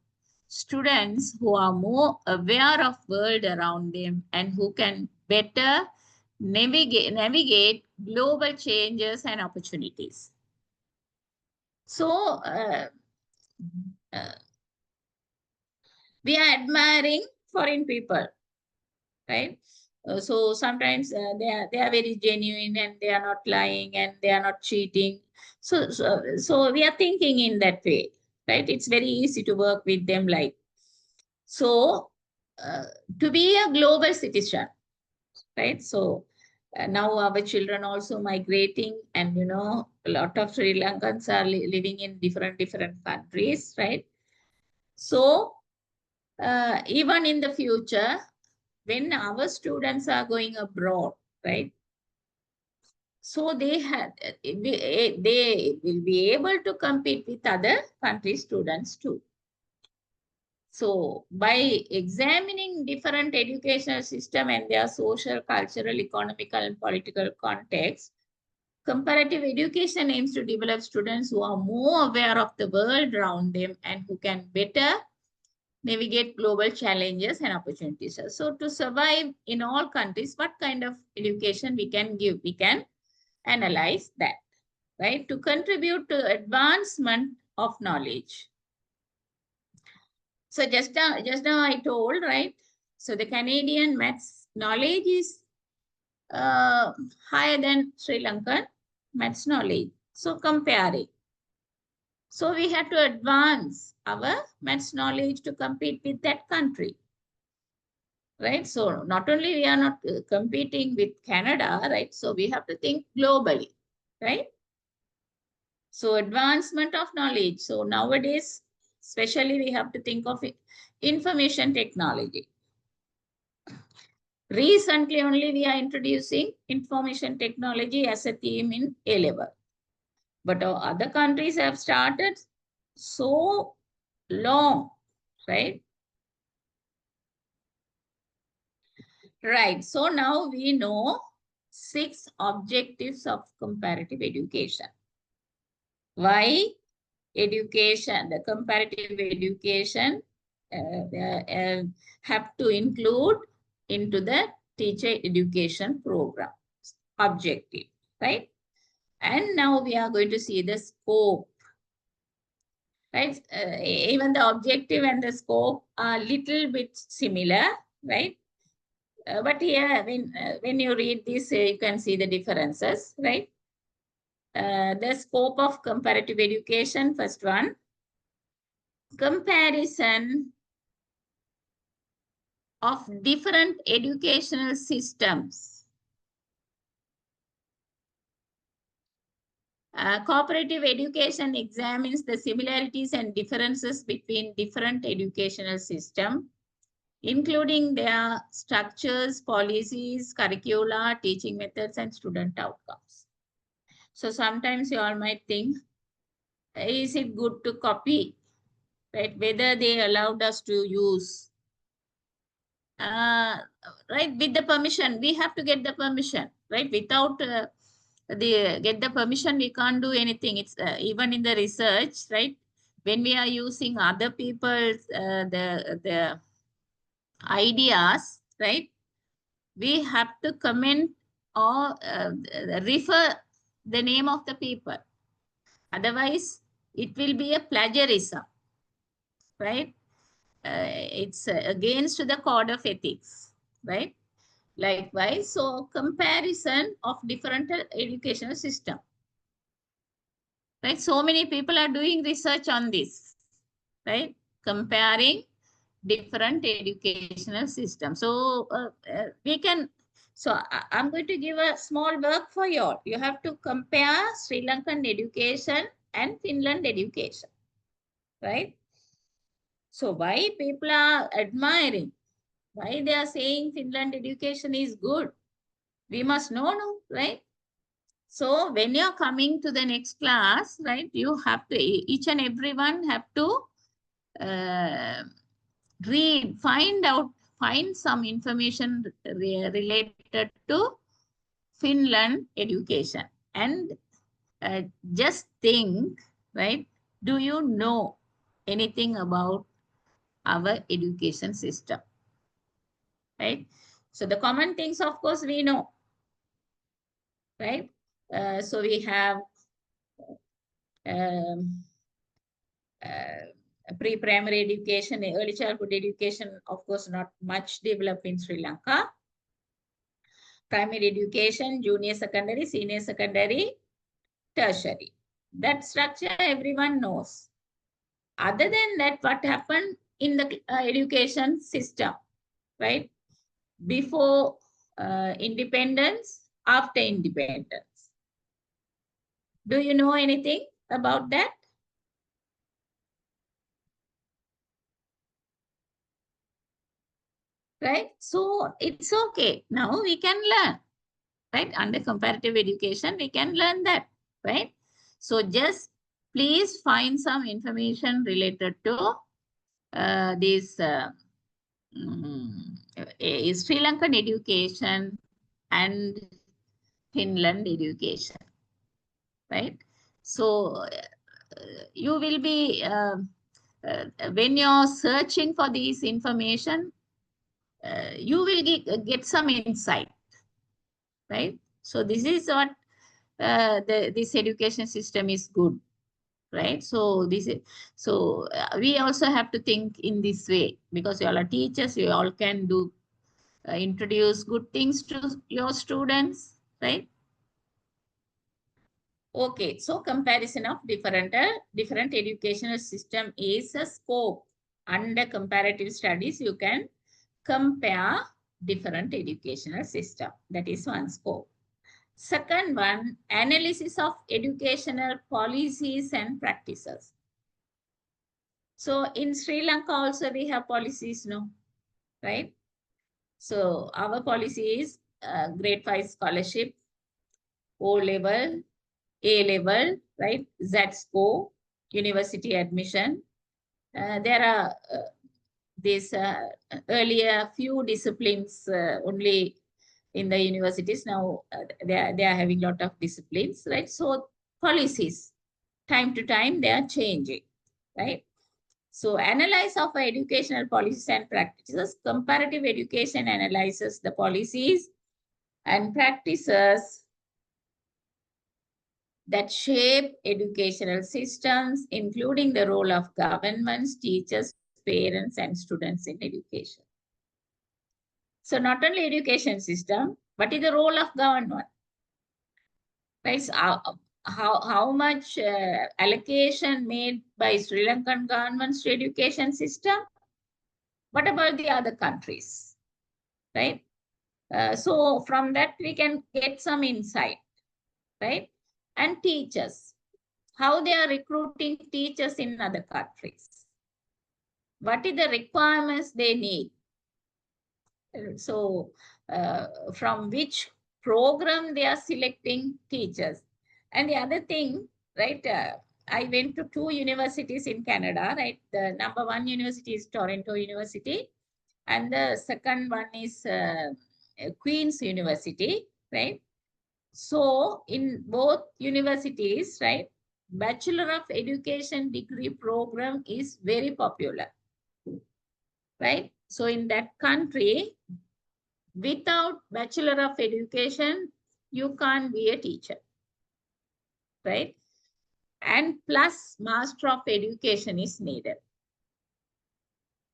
students who are more aware of world around them and who can better navigate global changes and opportunities. So we are admiring foreign people, right? So sometimes they are very genuine and they are not lying and they are not cheating. So we are thinking in that way, right? It's very easy to work with them like. So to be a global citizen, right? So now our children also migrating, and you know, a lot of Sri Lankans are living in different countries, right? So even in the future, when our students are going abroad, right? So they will be able to compete with other country students too. So by examining different educational system and their social, cultural, economical, and political context, comparative education aims to develop students who are more aware of the world around them and who can better navigate global challenges and opportunities. So to survive in all countries, what kind of education we can give? We can analyze that, right? To contribute to advancement of knowledge. So just now I told, right? So the Canadian maths knowledge is higher than Sri Lankan maths knowledge. So comparing. So we have to advance our maths knowledge to compete with that country. Right? So not only we are not competing with Canada, right? So we have to think globally, right? So advancement of knowledge. So nowadays, especially we have to think of information technology. Recently only we are introducing information technology as a theme in A-level. But other countries have started so long, right? Right. So now we know 6 objectives of comparative education. Why education, the comparative education have to include into the teacher education program objective, right? And now we are going to see the scope, right? Even the objective and the scope are little bit similar, right? But here, when you read this, you can see the differences, right? The scope of comparative education, first one, comparison of different educational systems. Cooperative education examines the similarities and differences between different educational systems, including their structures, policies, curricula, teaching methods, and student outcomes. So sometimes you all might think, is it good to copy, right? Whether they allowed us to use, right? With the permission, we have to get the permission, right? Without get the permission, we can't do anything. It's even in the research, right? When we are using other people's the ideas, right? We have to comment or refer the name of the people. Otherwise, it will be a plagiarism, right? It's against the code of ethics, right? Likewise, so comparison of different educational system, right? So many people are doing research on this, right? Comparing different educational systems. So we can, so I'm going to give a small work for you all. You have to compare Sri Lankan education and Finland education, right? So why people are admiring, why they are saying Finland education is good? We must know, no, right? So when you're coming to the next class, right, you have to, each and everyone have to read, find some information related to Finland education. And just think, right, do you know anything about our education system, right? So the common things, of course, we know, right? So we have pre-primary education, early childhood education, of course, not much developed in Sri Lanka. Primary education, junior secondary, senior secondary, tertiary. That structure everyone knows. Other than that, what happened in the education system, right? Before independence, after independence. Do you know anything about that? Right? So it's okay. Now we can learn, right? Under comparative education, we can learn that, right? So just please find some information related to this Sri Lankan education and Finland education, right? So you will be, when you're searching for these information, you will get some insight, right? So this is what this education system is good, right? So this is, so we also have to think in this way, because you all are teachers, you all can do introduce good things to your students, right? Okay, so comparison of different educational system is a scope. Under comparative studies, you can compare different educational system. That is one scope. Second one, analysis of educational policies and practices. So in Sri Lanka also we have policies, no? Right? So our policy is grade 5 scholarship, O level, A level, right? Z score, university admission. There are these earlier few disciplines only in the universities. Now they are having a lot of disciplines, right? So policies, time to time, they are changing, right? So analyze of educational policies and practices. Comparative education analyzes the policies and practices that shape educational systems, including the role of governments, teachers, parents, and students in education. So not only education system, what is the role of government? Right? So how much allocation made by Sri Lankan governments to education system? What about the other countries? Right? So from that we can get some insight, right? And teachers, how they are recruiting teachers in other countries. What is the requirements they need? So from which program they are selecting teachers. And the other thing, right, I went to 2 universities in Canada, right? The number 1 university is Toronto University, and the second one is Queen's University, right? So in both universities, right, Bachelor of Education degree program is very popular, right? So in that country, without Bachelor of Education, you can't be a teacher, right? And plus Master of Education is needed,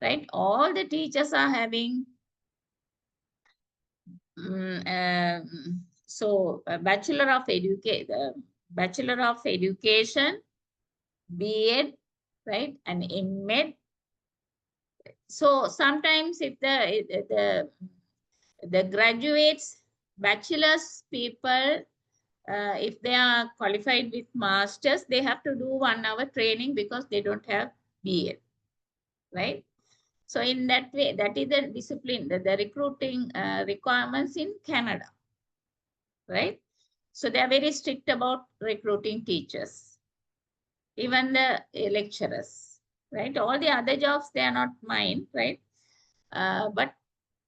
right? All the teachers are having Bachelor of Education, BEd, right, and MEd. So sometimes if the graduates, bachelor's people, if they are qualified with masters, they have to do 1 hour training because they don't have BEd, right? So in that way, that is the discipline, the recruiting requirements in Canada, right? So they are very strict about recruiting teachers, even the lecturers, right? All the other jobs, they are not mine, right? But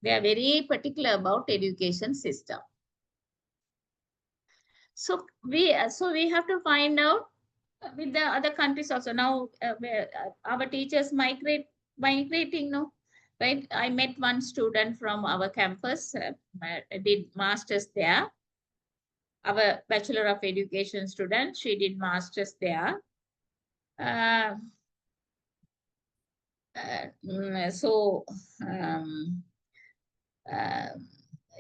they are very particular about education system. So we have to find out with the other countries also. Now our teachers migrating, no, right? I met one student from our campus, did masters there. Our Bachelor of Education student, she did masters there.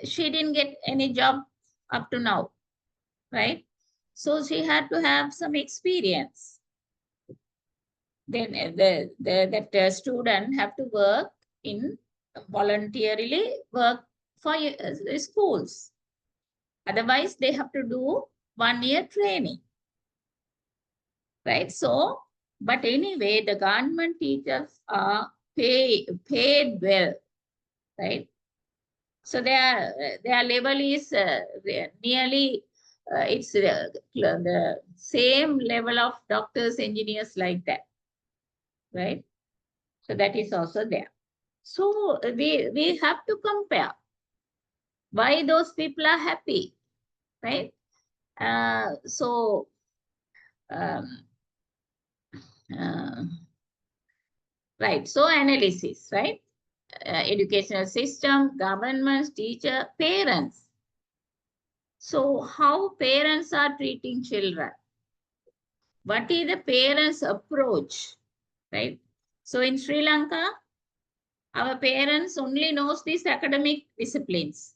She didn't get any job up to now, right? So she had to have some experience. Then that student have to work in voluntarily work for schools. Otherwise, they have to do 1 year training, right? So, but anyway, the government teachers are paid well, right? So their level is nearly it's the same level of doctors, engineers, like that, right? So that is also there. So we have to compare why those people are happy, right? Right. So analysis, right? Educational system, governments, teacher, parents. So how parents are treating children? What is the parents' approach, right? So in Sri Lanka, our parents only knows these academic disciplines,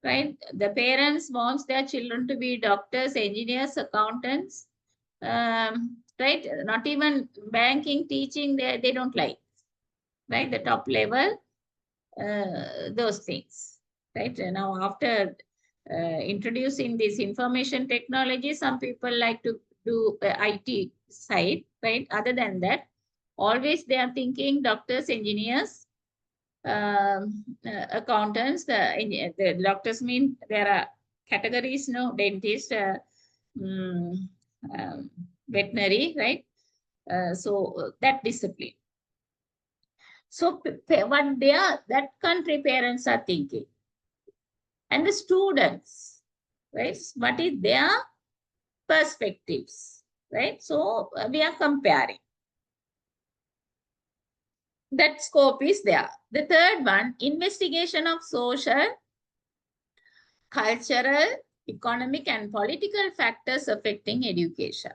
right? The parents wants their children to be doctors, engineers, accountants, right? Not even banking, teaching, they don't like, right? The top level, those things, right? Now, after introducing this information technology, some people like to do IT side, right? Other than that, always they are thinking doctors, engineers, accountants. The doctors mean there are categories, no, dentist, mm, veterinary, right? So that discipline. So what that country parents are thinking, and the students, right? What is their perspectives, right? So we are comparing. That scope is there. The third one, investigation of social, cultural, economic, and political factors affecting education.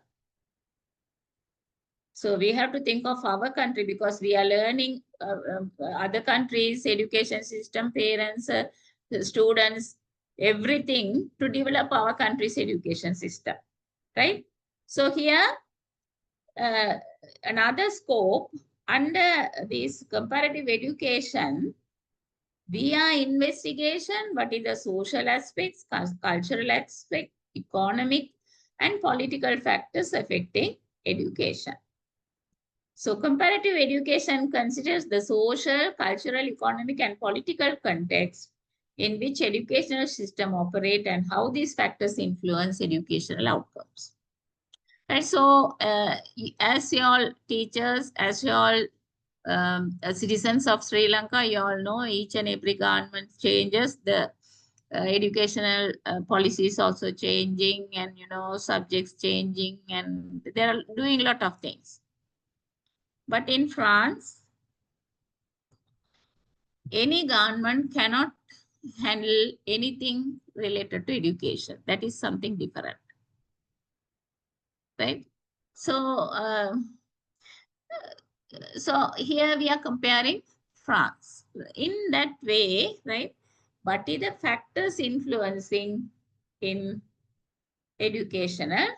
So we have to think of our country because we are learning other countries' education system, parents, students, everything to develop our country's education system, right? So here, another scope under this comparative education, we are investigation what is the social aspects, cultural aspect, economic, and political factors affecting education. So comparative education considers the social, cultural, economic, and political context in which educational system operate and how these factors influence educational outcomes. Right, so as you all teachers, as you all citizens of Sri Lanka, you all know each and every government changes, the educational policies also changing, and subjects changing, and they are doing a lot of things. But in France, any government cannot handle anything related to education. That is something different, right? So here we are comparing France. In that way, right? What is the factors influencing in educational?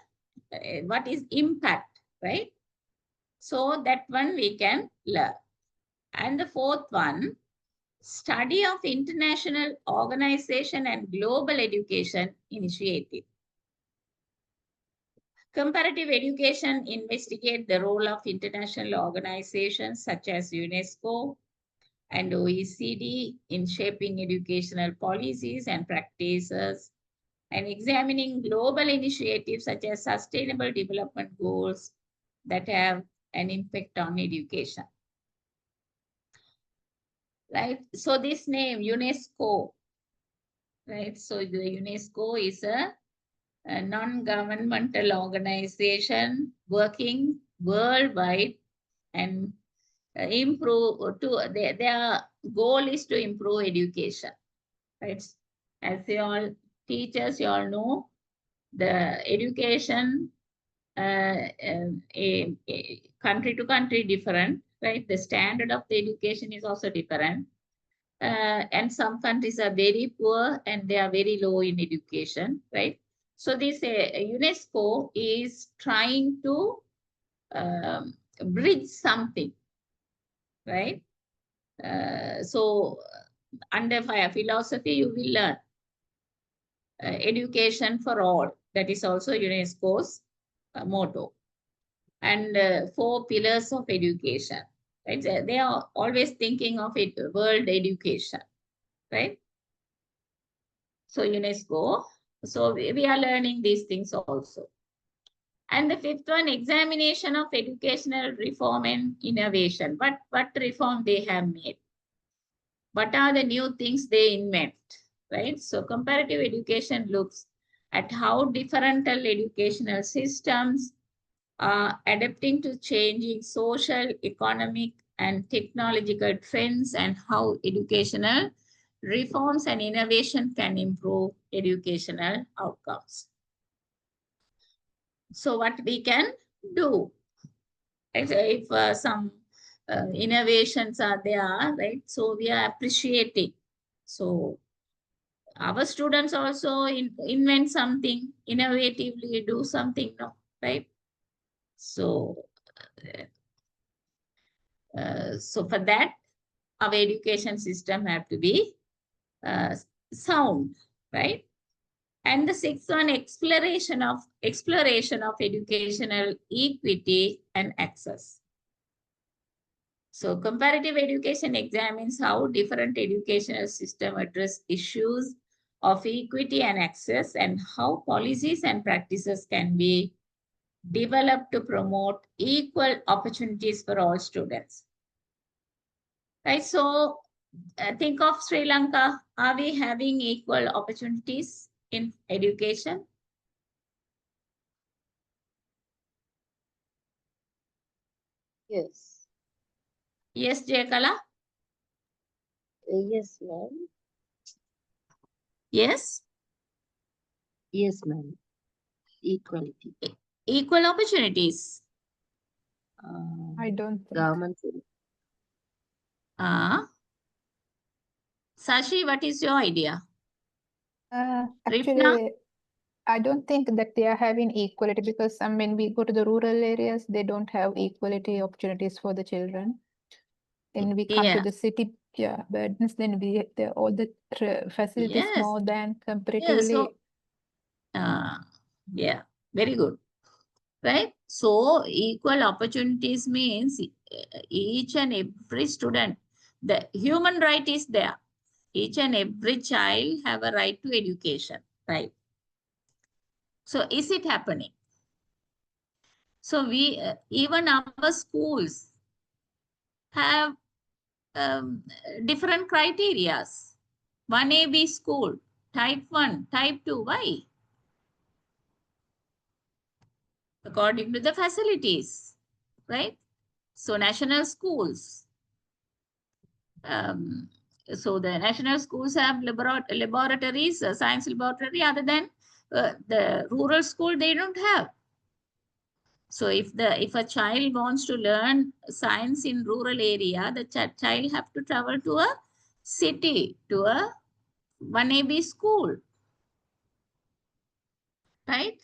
What is impact, right? So that one we can learn. And the fourth one, study of international organization and global education initiative. Comparative education investigates the role of international organizations such as UNESCO and OECD in shaping educational policies and practices, and examining global initiatives such as sustainable development goals that have an impact on education. Right? So this name, UNESCO, right? So the UNESCO is a non-governmental organization working worldwide and their goal is to improve education, right? As you all teachers, you all know the education country to country different, right? The standard of the education is also different. And some countries are very poor and they are very low in education, right? So this UNESCO is trying to bridge something, right? So under philosophy, you will learn education for all. That is also UNESCO's motto. And 4 pillars of education, right? They are always thinking of it, world education, right? So UNESCO. So we are learning these things also. And the fifth one, examination of educational reform and innovation. What reform they have made? What are the new things they invent, right? So comparative education looks at how differential educational systems are adapting to changing social, economic, and technological trends, and how educational reforms and innovation can improve educational outcomes. So what we can do, if some innovations are there, right? So we are appreciating. So our students also invent something, innovatively do something, no, right? So, so for that, our education system have to be sound, right? And the sixth one, exploration of educational equity and access. So comparative education examines how different educational systems address issues of equity and access, and how policies and practices can be developed to promote equal opportunities for all students. Right, so think of Sri Lanka. Are we having equal opportunities in education? Yes. Yes, Jayakala? Yes, ma'am. Yes? Yes, ma'am. Equality. Equal opportunities. I don't think. Government. Sashi, what is your idea? Ripna? Actually, I don't think that they are having equality, because when we go to the rural areas, they don't have equality opportunities for the children. Then we come to Yeah. the city, burdens, then all the facilities Yes. more than Yeah, comparatively. so, yeah, very good. Right? So, equal opportunities means each and every student, the human right is there. Each and every child have a right to education, right? So, is it happening? So, we even our schools have different criterias. 1AB school, type 1, type 2. Why? According to the facilities, right? So national schools. So the national schools have laboratories, science laboratory, other than the rural school, they don't have. So if a child wants to learn science in rural area, the child have to travel to a city, to a 1AB school, right?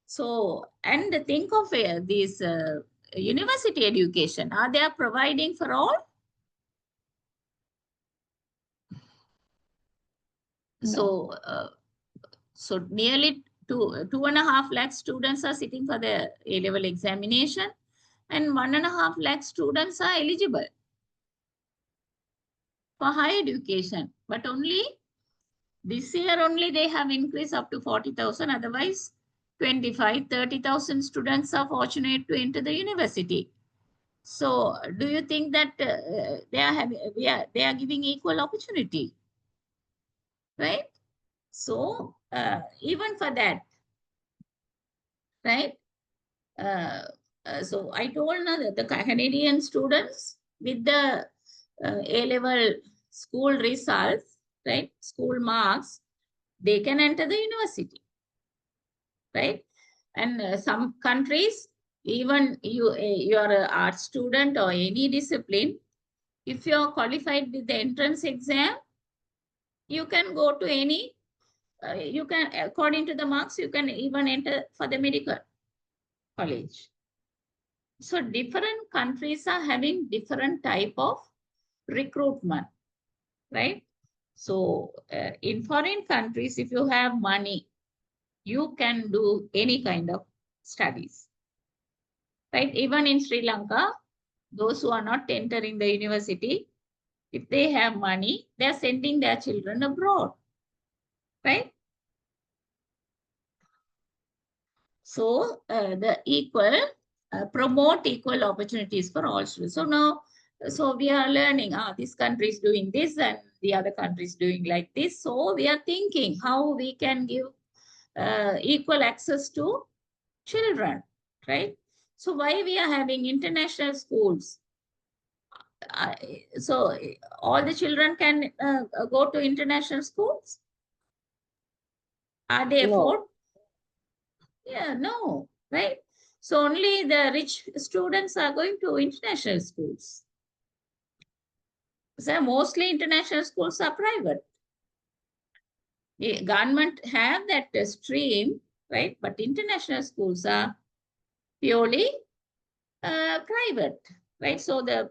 So, and think of these university education. Are they providing for all? No. So nearly 2.5 lakh students are sitting for the A-level examination, and 1.5 lakh students are eligible for higher education. But only this year only they have increased up to 40,000. Otherwise, 25-30,000 students are fortunate to enter the university. So, do you think that they are giving equal opportunity, right? So, even for that, right? So I told now that the Canadian students with the A-level school results, right? School marks, they can enter the university, right? And some countries, even you are an art student or any discipline, if you are qualified with the entrance exam, you can go to any, you can, according to the marks, you can even enter for the medical college. So different countries are having different type of recruitment, right? So in foreign countries, if you have money, you can do any kind of studies, right? Even in Sri Lanka, those who are not entering the university, if they have money, they are sending their children abroad, right? So the promote equal opportunities for all students. So now, so we are learning, this country is doing this and the other country is doing like this. So we are thinking how we can give equal access to children, right? So why we are having international schools? So all the children can go to international schools? Are they No. afford? Yeah, no, right? So only the rich students are going to international schools. So mostly international schools are private. Government have that stream, right? But international schools are purely private, right? So the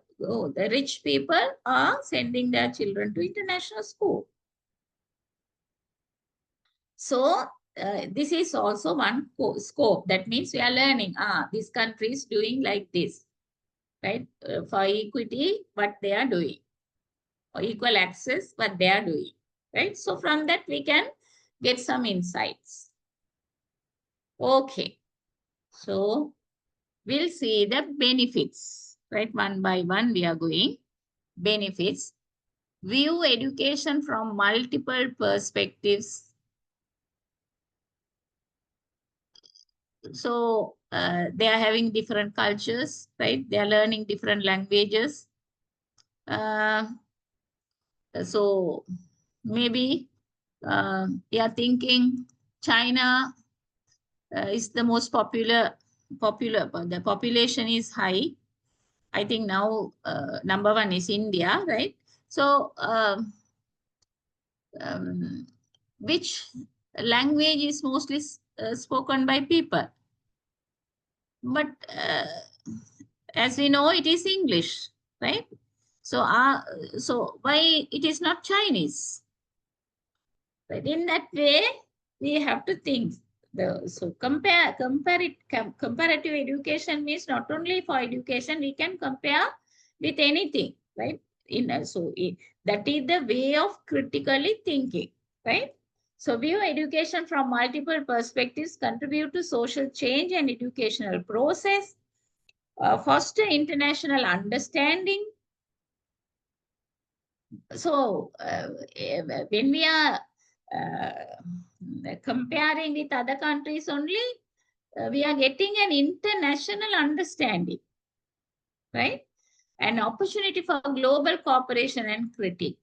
rich people are sending their children to international school. So this is also one scope. That means we are learning, this country is doing like this, right? For equity, what they are doing. Or equal access, what they are doing, right? So from that, we can get some insights. Okay. So we'll see the benefits, right? One by one, we are going. Benefits. View education from multiple perspectives. So they are having different cultures, right? They are learning different languages. So maybe they are thinking China is the most popular, the population is high. I think now number one is India, right? So which language is mostly spoken by people? But as we know, it is English, right? So why it is not Chinese? But in that way, we have to think. So comparative education means not only for education, we can compare with anything, right? That is the way of critically thinking, right? So view education from multiple perspectives, contribute to social change and educational process, foster international understanding. So when we are comparing with other countries only, we are getting an international understanding, right? An opportunity for global cooperation and critique.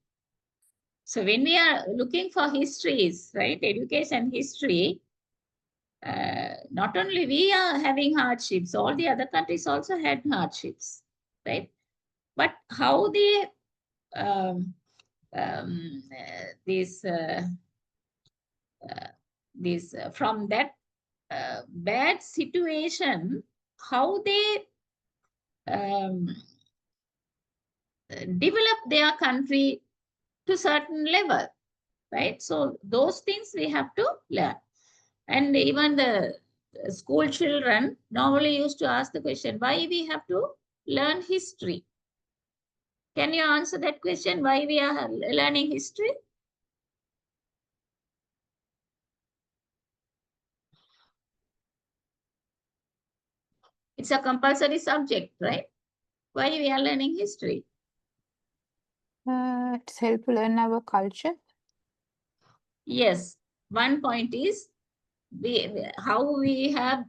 So when we are looking for histories, right, education history, not only we are having hardships, all the other countries also had hardships, right? But how they from that bad situation, how they develop their country to certain level, right? So those things we have to learn. And even the school children normally used to ask the question, why we have to learn history? Can you answer that question? Why we are learning history? It's a compulsory subject, right? Why we are learning history? It's help to learn our culture. Yes. One point is how we have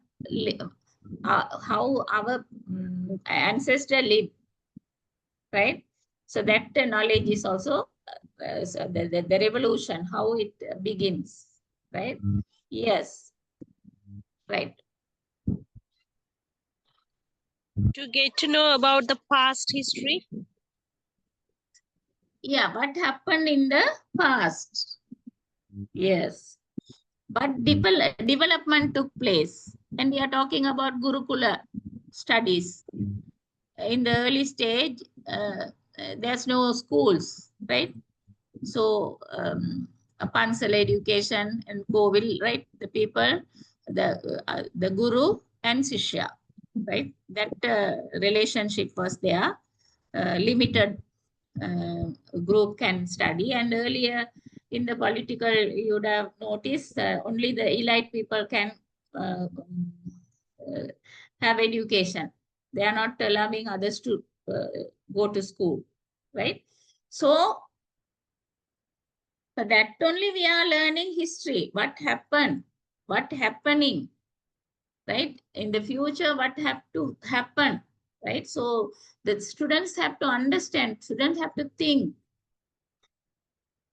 how our ancestor lived, right? So that knowledge is also so the revolution, how it begins, right? Yes, right. To get to know about the past history. Yeah, what happened in the past? Yes, but development took place. And we are talking about Gurukula studies. In the early stage, there's no schools, right? So a Pansal education and Kovil, right? The people, the guru and Sishya, right? That relationship was there. Limited group can study, and earlier in the political, you would have noticed only the elite people can uh, have education. They are not allowing others to go to school, right? So for that only we are learning history. What happened? What happening? Right? In the future, what have to happen? Right? So the students have to understand, students have to think.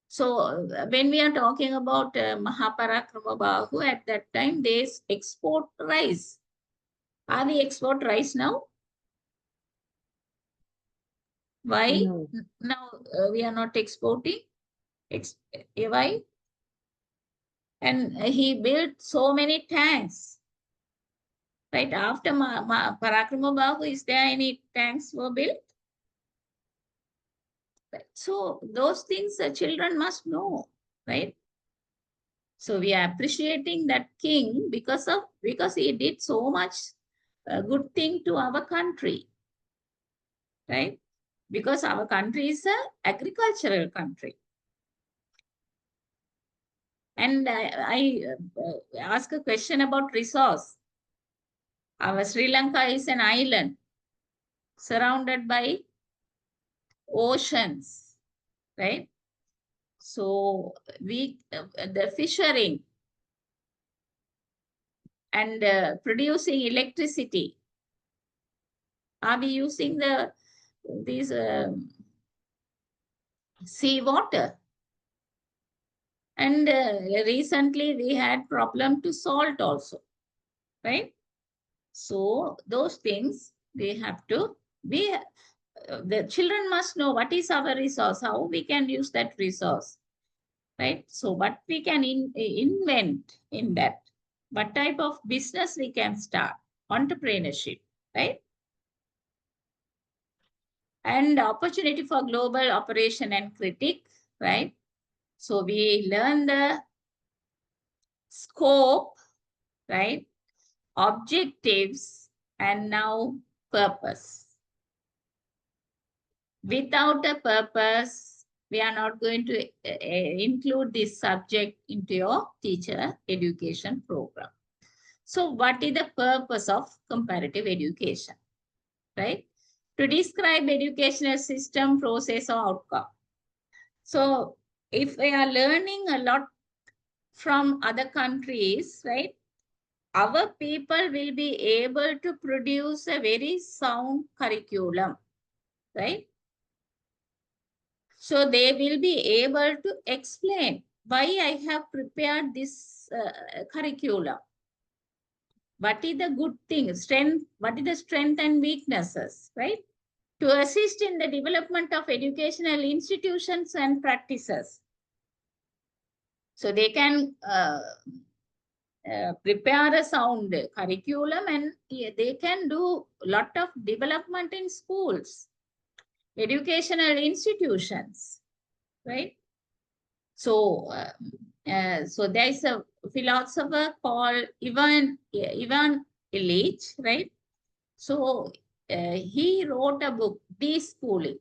So when we are talking about Mahaparakrama Bahu, at that time, they export rice. Are we export rice now? Why? No. Now we are not exporting. Why? And he built so many tanks. Right after Parakrama Bahu, is there any tanks were built? Right. So those things the children must know, right? So we are appreciating that king because he did so much good thing to our country, right? Because our country is an agricultural country. And I ask a question about resource. Our Sri Lanka is an island surrounded by oceans, right? So the fishing and producing electricity, are we using these sea water? And recently we had problem to salt also, right? So those things we have to be, the children must know what is our resource, how we can use that resource, right? So what we can invent in that, what type of business we can start, entrepreneurship, right? And opportunity for global operation and critique, right? So we learn the scope, right? Objectives, and now purpose. Without a purpose, we are not going to include this subject into your teacher education program. So what is the purpose of comparative education, right? To describe educational system, process, or outcome. So if we are learning a lot from other countries, right, our people will be able to produce a very sound curriculum, right? So they will be able to explain why I have prepared this curriculum. What is the good thing, strength, what is the strength and weaknesses, right? To assist in the development of educational institutions and practices. So they can prepare a sound curriculum and they can do a lot of development in schools, educational institutions, right? So, so there is a philosopher called Ivan Illich, right? So he wrote a book, De-Schooling,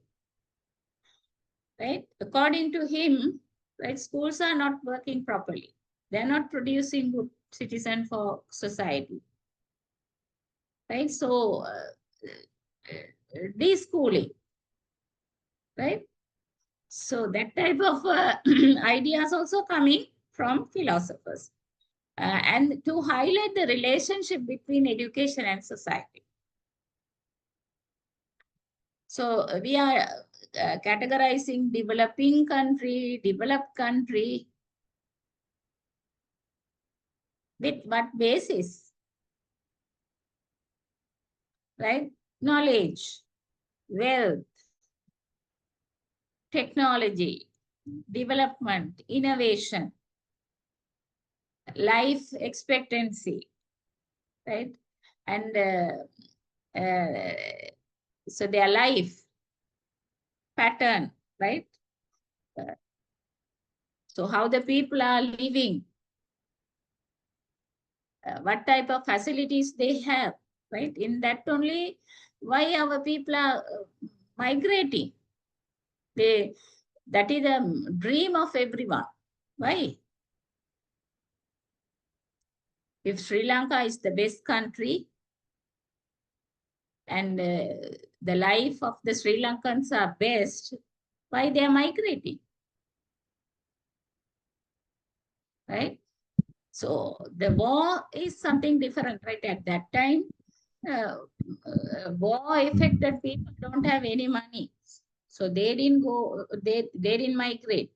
right? According to him, right, schools are not working properly. They're not producing good citizens for society, right? So de-schooling, right? So that type of ideas also coming from philosophers. And to highlight the relationship between education and society. So we are categorizing developing country, developed country. With what basis? Right? Knowledge, wealth, technology, development, innovation, life expectancy, right? And so their life pattern, right? So how the people are living, what type of facilities they have, right? In that only, why our people are migrating. That is a dream of everyone. Why? If Sri Lanka is the best country and the life of the Sri Lankans are best, why they are migrating? Right? So the war is something different, right? At that time, war affected people don't have any money. So they didn't go, they didn't migrate.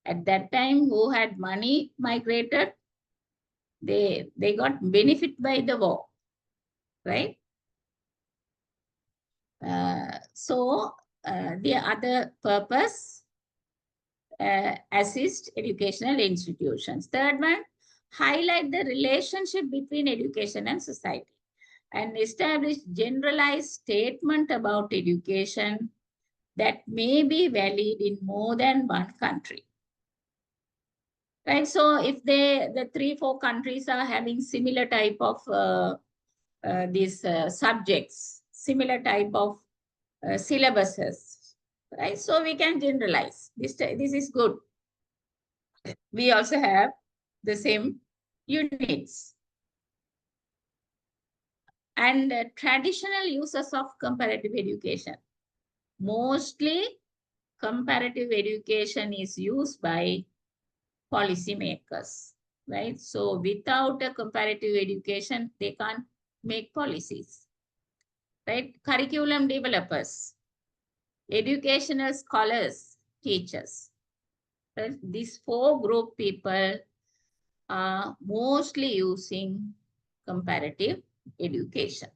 At that time, who had money migrated, they got benefit by the war, right? So the other purpose, assist educational institutions. Third one, highlight the relationship between education and society and establish generalized statement about education that may be valid in more than one country. Right, so if the 3-4 countries are having similar type of these subjects, similar type of syllabuses, right? So we can generalize. This is good. We also have the same units. And traditional uses of comparative education. Mostly comparative education is used by policymakers, right? So without a comparative education, they can't make policies, right? Curriculum developers, educational scholars, teachers. Right? These 4 group people are mostly using comparative education.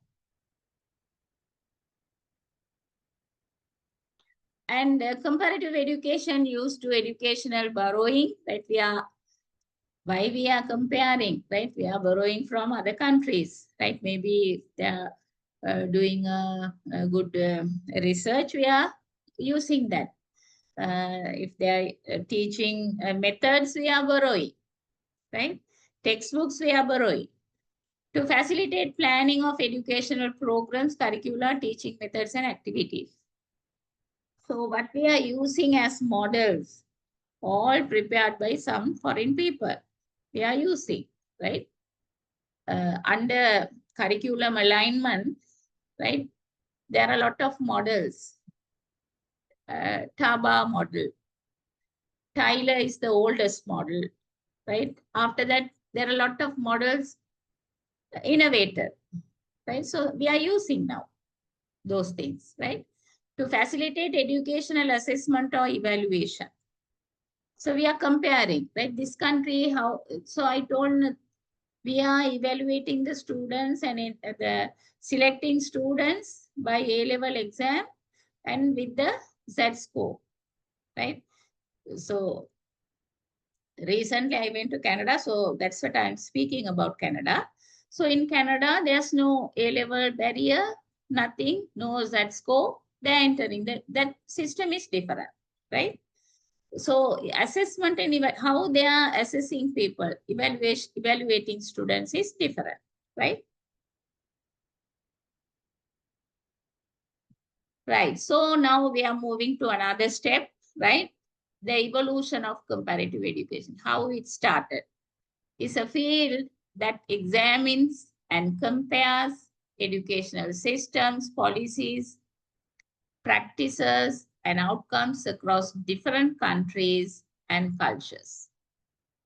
And comparative education used to educational borrowing, right? Why we are comparing, right? We are borrowing from other countries, right? Maybe they are doing a good research, we are using that. If they are teaching methods, we are borrowing, right? Textbooks, we are borrowing. To facilitate planning of educational programs, curricula, teaching methods, and activities. So what we are using as models, all prepared by some foreign people, we are using, right? Under curriculum alignment, right? There are a lot of models. Taba model. Tyler is the oldest model, right? After that, there are a lot of models. Innovator, right? So we are using now those things, right? To facilitate educational assessment or evaluation. So we are comparing, right? This country, how, so I told we are evaluating the students and the selecting students by A-level exam and with the Z score, right? So recently I went to Canada, so that's what I'm speaking about Canada. So in Canada, there's no A-level barrier, nothing, no Z score. They're entering, that system is different, right? So assessment and how they are assessing people, evaluating students is different, right? Right, so now we are moving to another step, right? The evolution of comparative education, how it started. Is a field that examines and compares educational systems, policies, practices, and outcomes across different countries and cultures.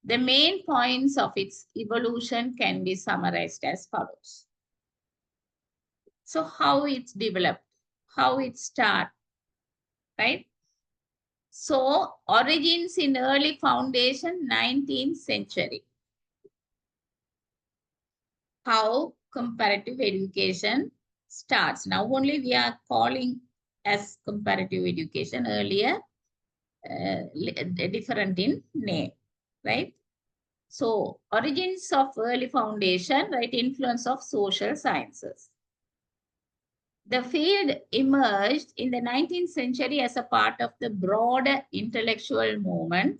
The main points of its evolution can be summarized as follows. So how it's developed, how it started, right? So origins in early foundation, 19th century. How comparative education starts. Now only we are calling as comparative education, earlier different in name, right? So origins of early foundation, right? Influence of social sciences. The field emerged in the 19th century as a part of the broader intellectual movement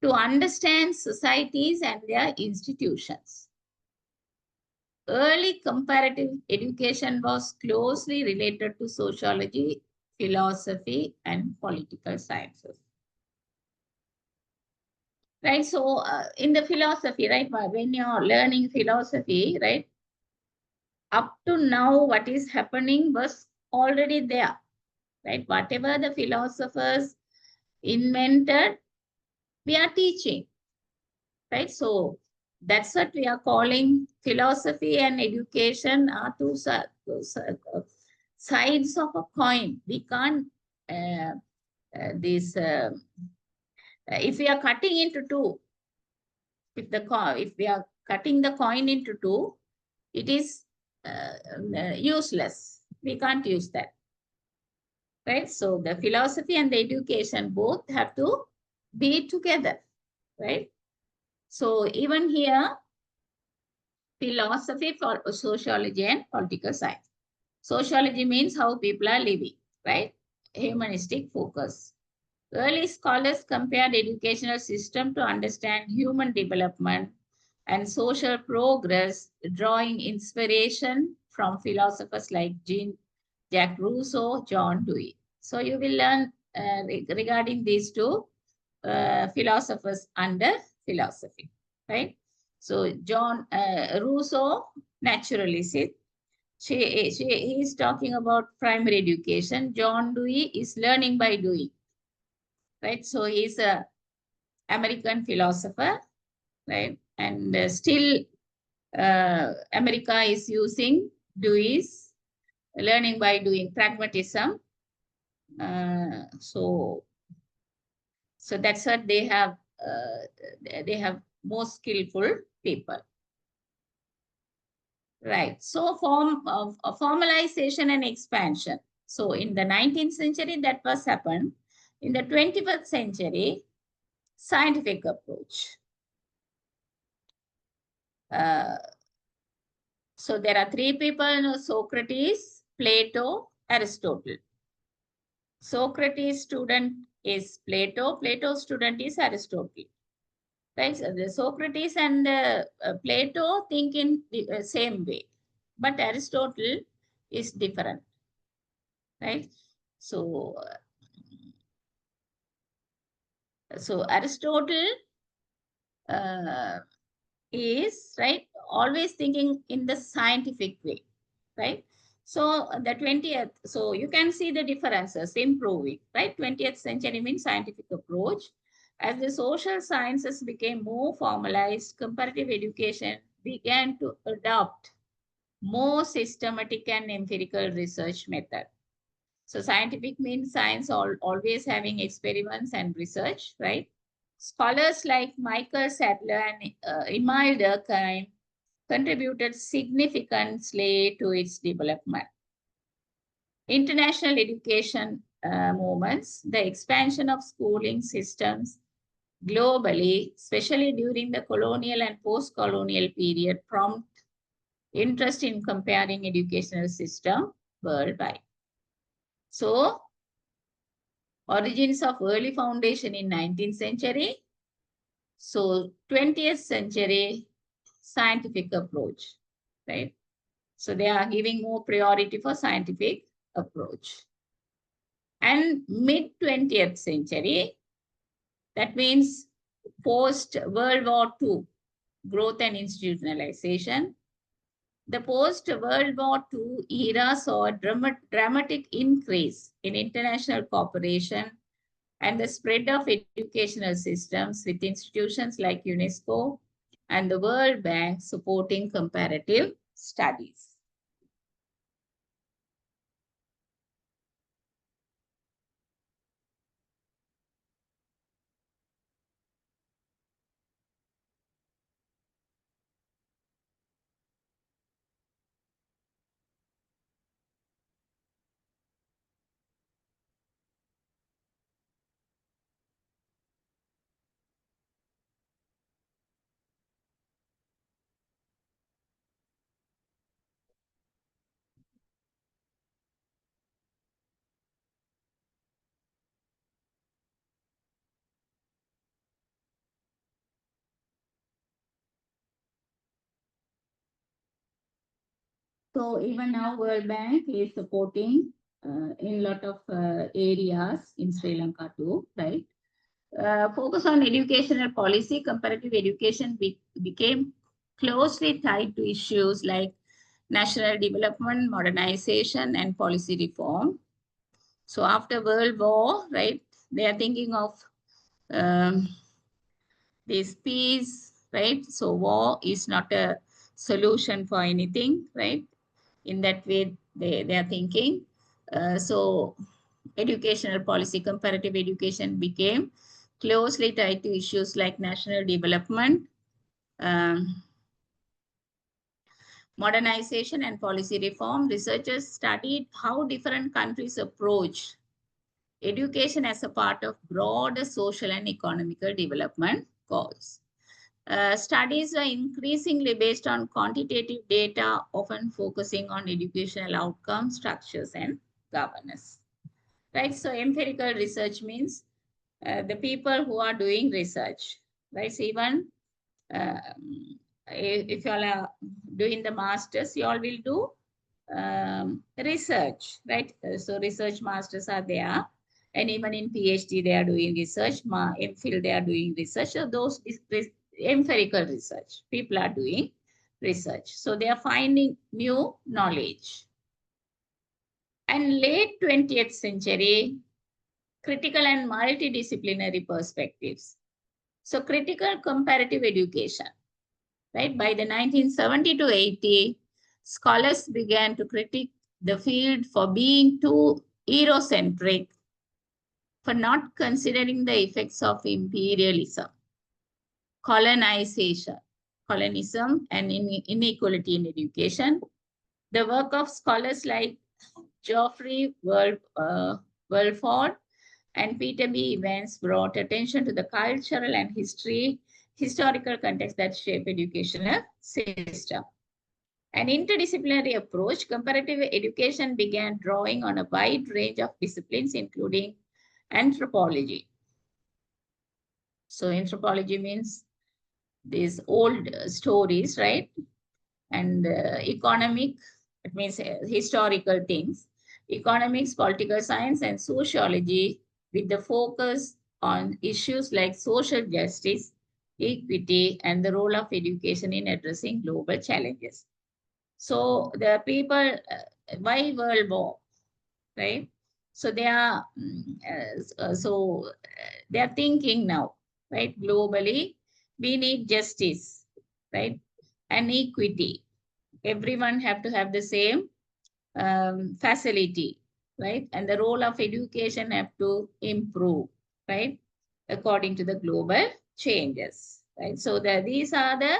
to understand societies and their institutions. Early comparative education was closely related to sociology, philosophy, and political sciences. Right, so in the philosophy, right, when you're learning philosophy, right, up to now what is happening was already there, right? Whatever the philosophers invented, we are teaching, right? So that's what we are calling philosophy and education are two sides of a coin. We can't, if we are cutting into two, if we are cutting the coin into two, it is useless. We can't use that, right? So the philosophy and the education both have to be together, right? So even here, philosophy, for sociology and political science. Sociology means how people are living, right? Humanistic focus. Early scholars compared educational system to understand human development and social progress, drawing inspiration from philosophers like Jacques Rousseau, John Dewey. So you will learn regarding these two philosophers under philosophy, right? So John Rousseau, naturalism. He is talking about primary education. John Dewey is learning by doing, right? So he's a American philosopher, right? And still America is using Dewey's learning by doing, pragmatism. So that's what they have. They have more skillful people. Right. So formalization and expansion. So in the 19th century, that was happened. In the 21st century, scientific approach. So there are three people: Socrates, Plato, Aristotle. Socrates' student is Plato. Plato's student is Aristotle. Right? So the Socrates and Plato think in the same way, but Aristotle is different. Right? So Aristotle is, right, always thinking in the scientific way, right? So the 20th, so you can see the differences improving, right? 20th century means scientific approach. As the social sciences became more formalized, comparative education began to adopt more systematic and empirical research method. So scientific means science always having experiments and research, right? Scholars like Michael Sadler and Emile Durkheim contributed significantly to its development. International education movements, the expansion of schooling systems globally, especially during the colonial and post-colonial period, prompt interest in comparing educational system worldwide. So, origins of early foundation in 19th century. So 20th century scientific approach, right? So they are giving more priority for scientific approach. And mid 20th century, that means post World War II, growth and institutionalization. The post World War II era saw a dramatic increase in international cooperation and the spread of educational systems with institutions like UNESCO and the World Bank supporting comparative studies. So even now World Bank is supporting in a lot of areas in Sri Lanka too, right? Focus on educational policy, comparative education became closely tied to issues like national development, modernization, and policy reform. So after World War, right, they are thinking of this peace, right? So war is not a solution for anything, right? In that way, they are thinking. So educational policy, comparative education became closely tied to issues like national development, modernization and policy reform. Researchers studied how different countries approach education as a part of broader social and economical development goals. Studies are increasingly based on quantitative data, often focusing on educational outcomes, structures, and governance. Right? So empirical research means the people who are doing research. Right? So even if you all are doing the masters, you all will do research, right? So research masters are there, and even in PhD they are doing research. MPhil they are doing research. So those empirical research, people are doing research. So they are finding new knowledge. And late 20th century, critical and multidisciplinary perspectives. So critical comparative education, right? By the 1970 to 80, scholars began to critique the field for being too Eurocentric, for not considering the effects of imperialism, colonization, colonism, and inequality in education. The work of scholars like Geoffrey Wilford and Peter B. Evans brought attention to the cultural and historical context that shape educational system. An interdisciplinary approach, comparative education began drawing on a wide range of disciplines, including anthropology. So anthropology means these old stories, right? And economic, it means historical things, economics, political science, and sociology, with the focus on issues like social justice, equity, and the role of education in addressing global challenges. So the people, why World War, right? So they are, they are thinking now, right? Globally, we need justice, right? And equity. Everyone have to have the same facility, right? And the role of education have to improve, right? According to the global changes, right? So these are the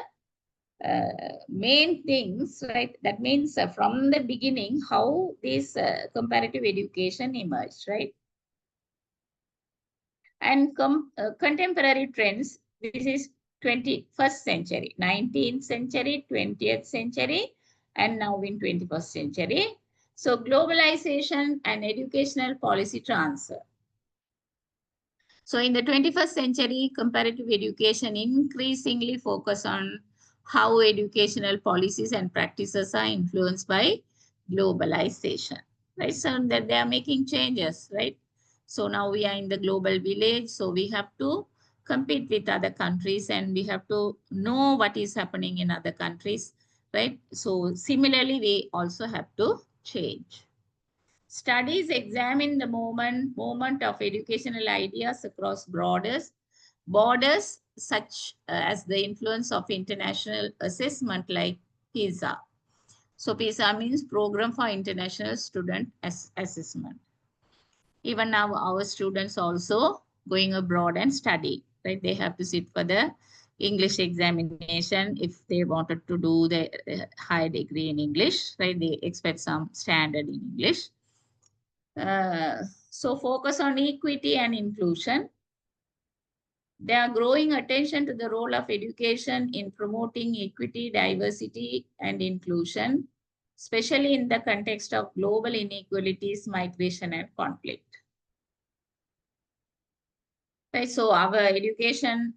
main things, right? That means from the beginning, how this comparative education emerged, right? And contemporary trends, this is 21st century, 19th century, 20th century, and now in 21st century. So globalization and educational policy transfer. So in the 21st century, comparative education increasingly focus on how educational policies and practices are influenced by globalization, right? So that they are making changes, right? So now we are in the global village, so we have to compete with other countries and we have to know what is happening in other countries, right? So similarly, we also have to change. Studies examine the moment of educational ideas across borders, such as the influence of international assessment like PISA. So PISA means Program for International Student Assessment. Even now our students also going abroad and study, right? They have to sit for the English examination if they wanted to do the high degree in English, right? They expect some standard in English. So focus on equity and inclusion. There are growing attention to the role of education in promoting equity, diversity, and inclusion, especially in the context of global inequalities, migration, and conflict. Right, so our education,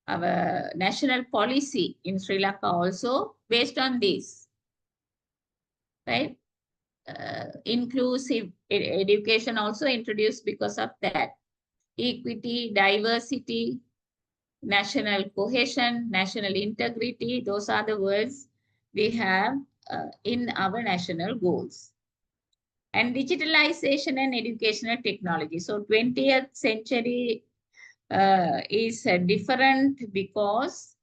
our national policy in Sri Lanka also based on this, right? Inclusive education also introduced because of that. Equity, diversity, national cohesion, national integrity, those are the words we have in our national goals. And digitalization and educational technology. So 20th century is different because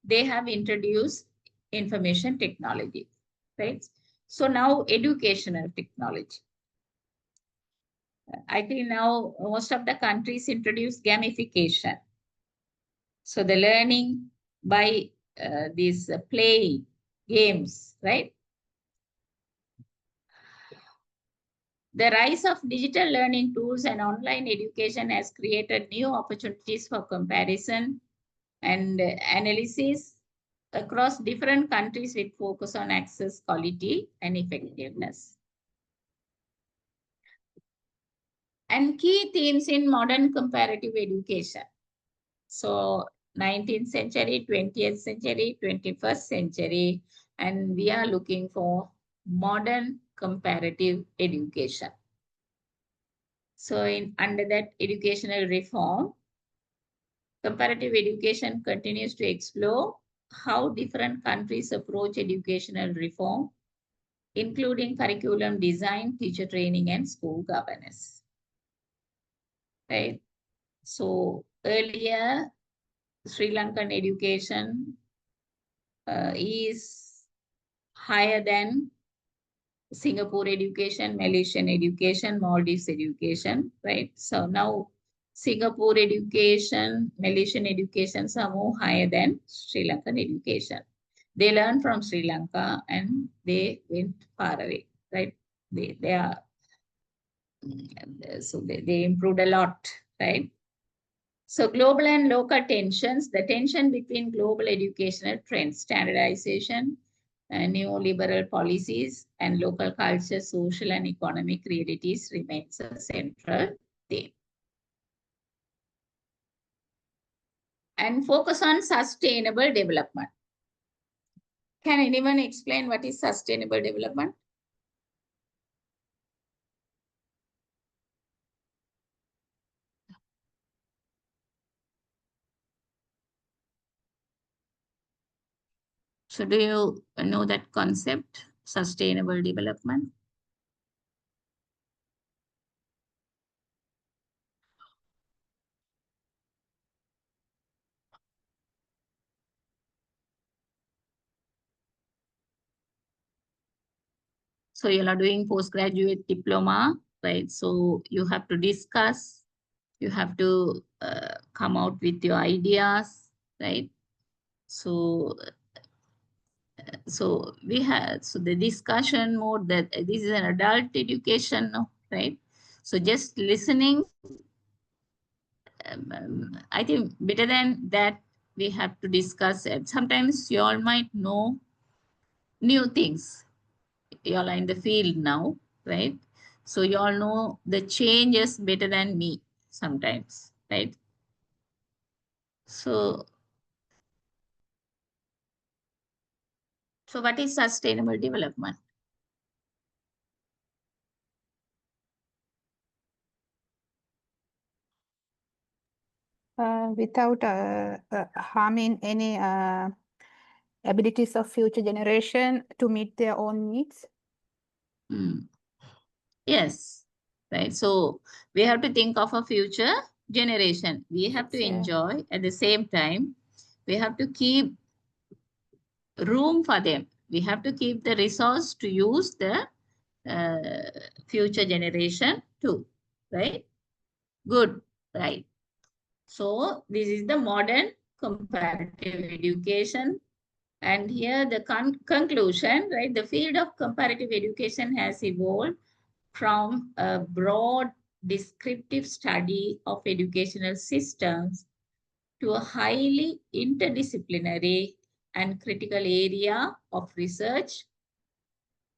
they have introduced information technology, right? So now educational technology. I think now most of the countries introduce gamification. So the learning by these playing games, right? The rise of digital learning tools and online education has created new opportunities for comparison and analysis across different countries with focus on access, quality, and effectiveness. And key themes in modern comparative education. So 19th century, 20th century, 21st century, and we are looking for modern comparative education. So under that educational reform, comparative education continues to explore how different countries approach educational reform, including curriculum design, teacher training, and school governance. Right? So earlier, Sri Lankan education is higher than Singapore education, Malaysian education, Maldives education, right? So now Singapore education, Malaysian educations are more higher than Sri Lankan education. They learn from Sri Lanka and they went far away, right? They are, so they improved a lot, right? So global and local tensions, the tension between global educational trends, standardization, neoliberal policies, and local culture, social and economic realities remains a central theme. And focus on sustainable development. Can anyone explain what is sustainable development? So do you know that concept, sustainable development? So you are doing postgraduate diploma, right? So you have to discuss, you have to come out with your ideas, right? So we have, so the discussion mode, that this is an adult education, right? So just listening, I think better than that, we have to discuss it. Sometimes you all might know new things. You all are in the field now, right? So you all know the changes better than me sometimes, right? So what is sustainable development? Without harming any abilities of future generation to meet their own needs. Yes, right. So we have to think of a future generation. We have to enjoy at the same time. We have to keep room for them. We have to keep the resource to use the future generation too, right? Good, right. So this is the modern comparative education. And here the conclusion, right? The field of comparative education has evolved from a broad descriptive study of educational systems to a highly interdisciplinary and critical area of research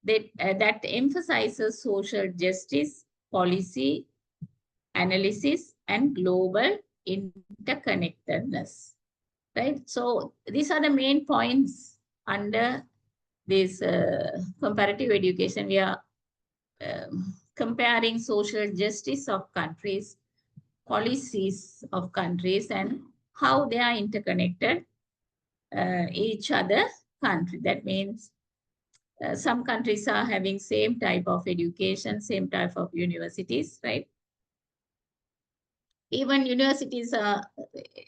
that emphasizes social justice, policy, analysis, and global interconnectedness. Right? So these are the main points under this comparative education. We are comparing social justice of countries, policies of countries, and how they are interconnected each other country. That means some countries are having same type of education, same type of universities, right? Even universities are,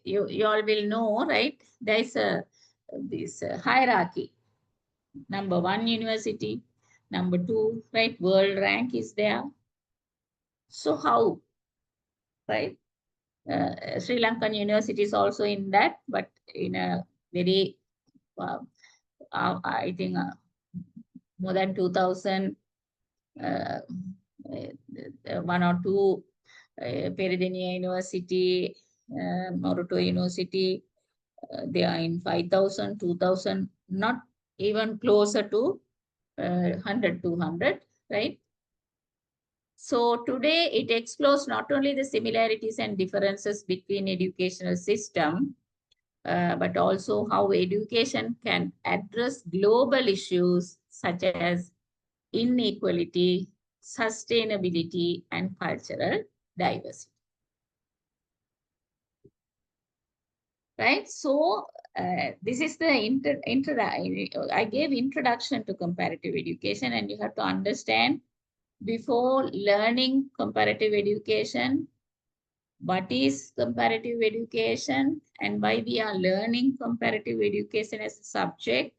you all will know, right? There is this hierarchy. Number 1 university, number 2, right? World rank is there. So how, right? Sri Lankan university is also in that, but in a very, I think more than 2,000 one or two, Peridenia University, Morato University, they are in 5,000, 2,000, not even closer to 100, 200, right? So today it explores not only the similarities and differences between educational system, but also how education can address global issues such as inequality, sustainability, and cultural diversity. Right? So this is the I gave introduction to comparative education, and you have to understand before learning comparative education, what is comparative education and why we are learning comparative education as a subject,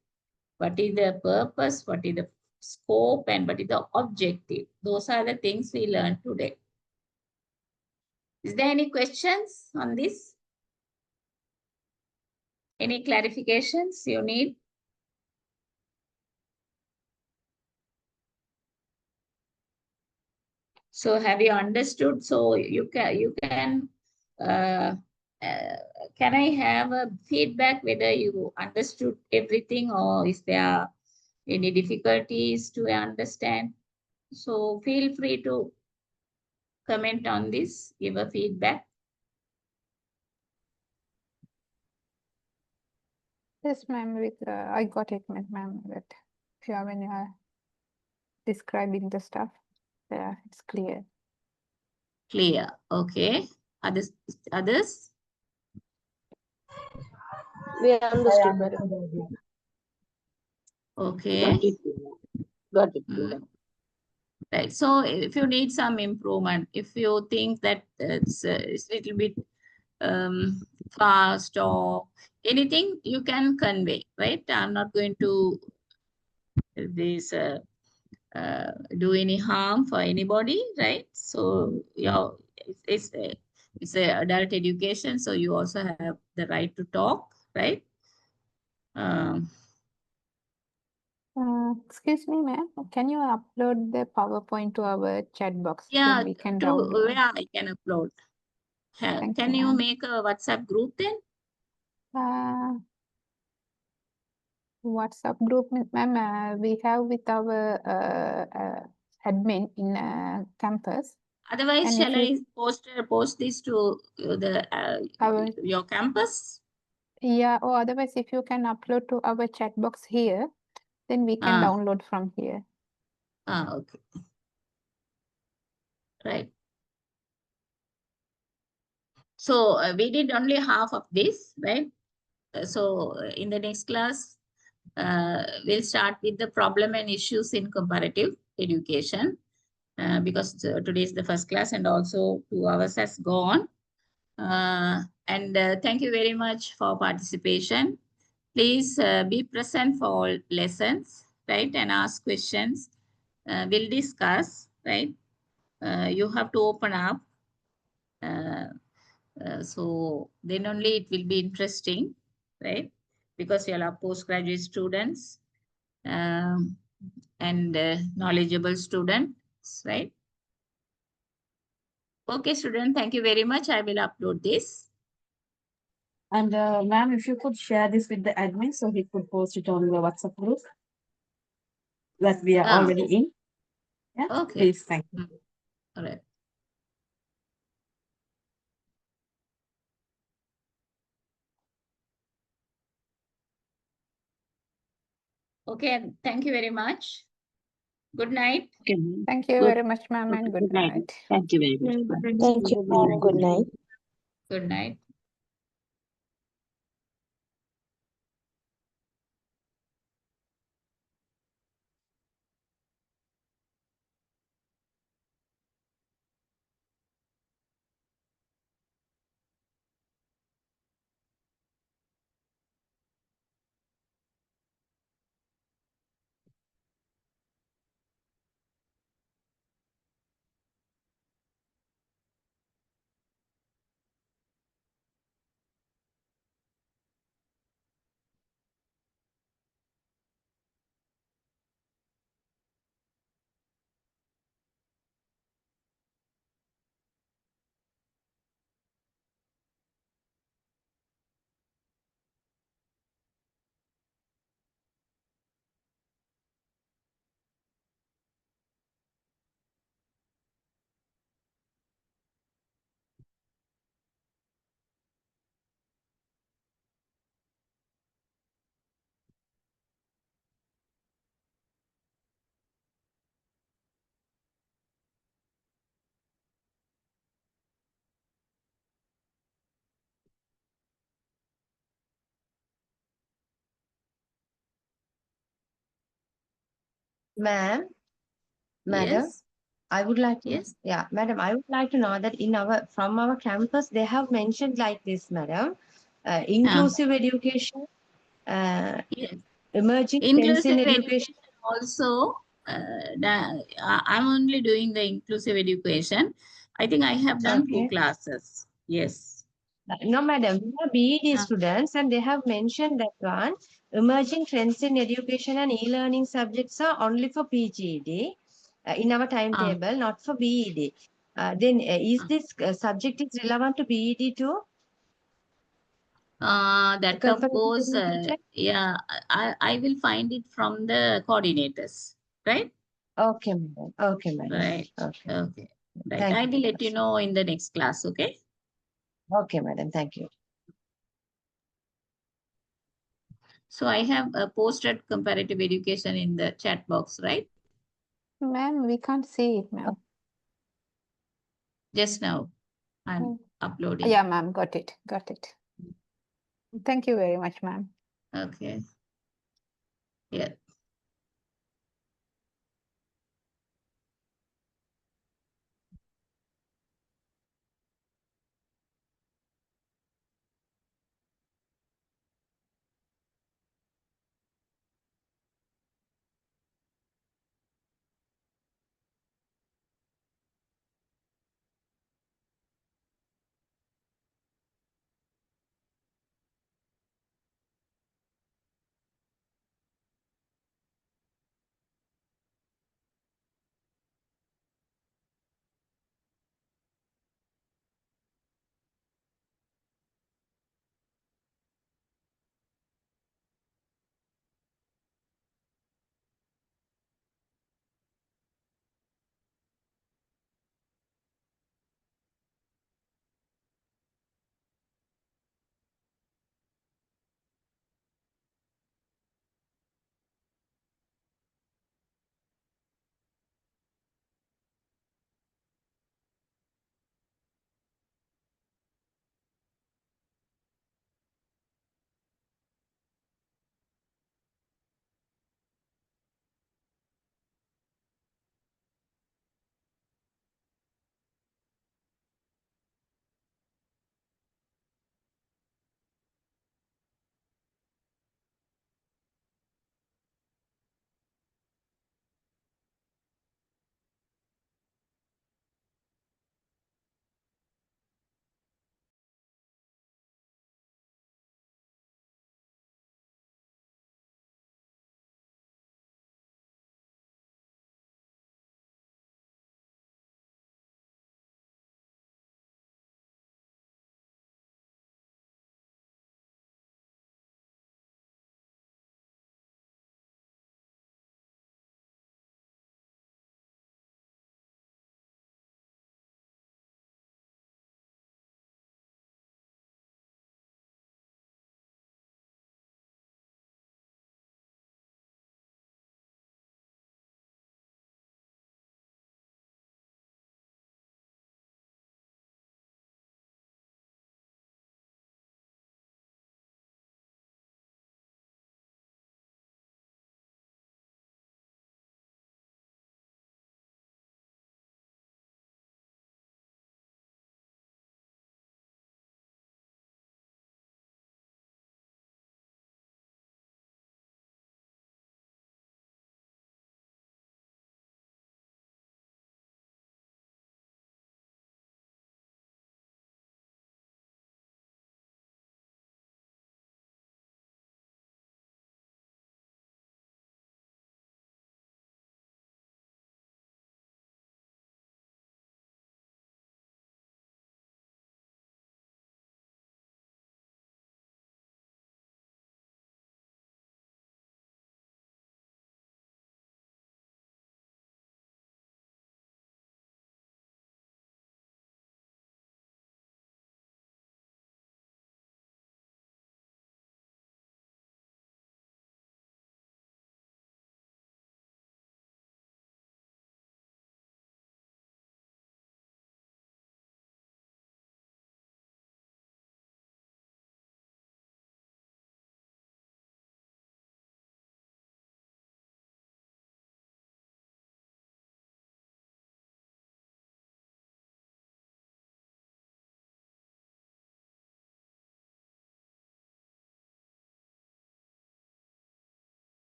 what is the purpose, what is the scope, and what is the objective. Those are the things we learn today. Is there any questions on this? Any clarifications you need? So have you understood? So you can can I have a feedback whether you understood everything or is there any difficulties to understand? So feel free to comment on this, give a feedback. Yes, ma'am. I got it, ma'am. That if you have any describing the stuff, yeah, it's clear. Clear. Okay. Others? We understood, madam. Okay. Got it. Got it. Right. So if you need some improvement, if you think that it's a little bit fast or anything, you can convey, right? I'm not going to this do any harm for anybody, right? So yeah, it's a adult education, so you also have the right to talk, right? Excuse me, ma'am. Can you upload the PowerPoint to our chat box? Yeah, Then we can to download. where I can upload. Thank Can you, you ma'am. make a WhatsApp group then? WhatsApp group, ma'am. We have with our admin in campus. Otherwise, And shall if you post this to our your campus? yeah, or otherwise, if you can upload to our chat box here, then we can download from here. Okay. Right. So we did only half of this, right? So in the next class, we'll start with the problem and issues in comparative education because today is the first class and also 2 hours has gone. And thank you very much for participation. Please be present for all lessons, right? And ask questions. We'll discuss, right? You have to open up. So then only it will be interesting, right? Because you'll have postgraduate students and knowledgeable students, right? Okay, student, thank you very much. I will upload this. And ma'am, if you could share this with the admin so he could post it on the WhatsApp group that we are already in. Yeah, Okay. please, thank you. All right. Okay, thank you very much. Good night. Okay, ma'am. Thank you Good. very much, ma'am, and good night. Thank you very much. ma'am. Thank you, ma'am. Good night. Good night. Ma'am, madam, Yes, I would like to, yes. yeah, madam, I would like to know that from our campus, they have mentioned like this, madam, inclusive education, Yes. emerging trends in Inclusive education. education also, I'm only doing the inclusive education. I think I have done 2 Okay. classes. Yes. No, madam, we are BED Ah. students and they have mentioned that one, emerging trends in education and e-learning subjects are only for PGD in our timetable, not for BED. Then is this subject is relevant to BED too? That of Comparative course, education? yeah, I will find it from the coordinators, right? Okay, madam. Okay, madam. Right. Okay. Okay. Right. Thank I you will very let you much. know in the next class, okay? Okay, madam. Thank you. So I have posted comparative education in the chat box, right? Ma'am, we can't see it, ma'am. Just now I'm Mm. uploading. Yeah, ma'am, got it, got it. Thank you very much, ma'am. Okay. Yeah.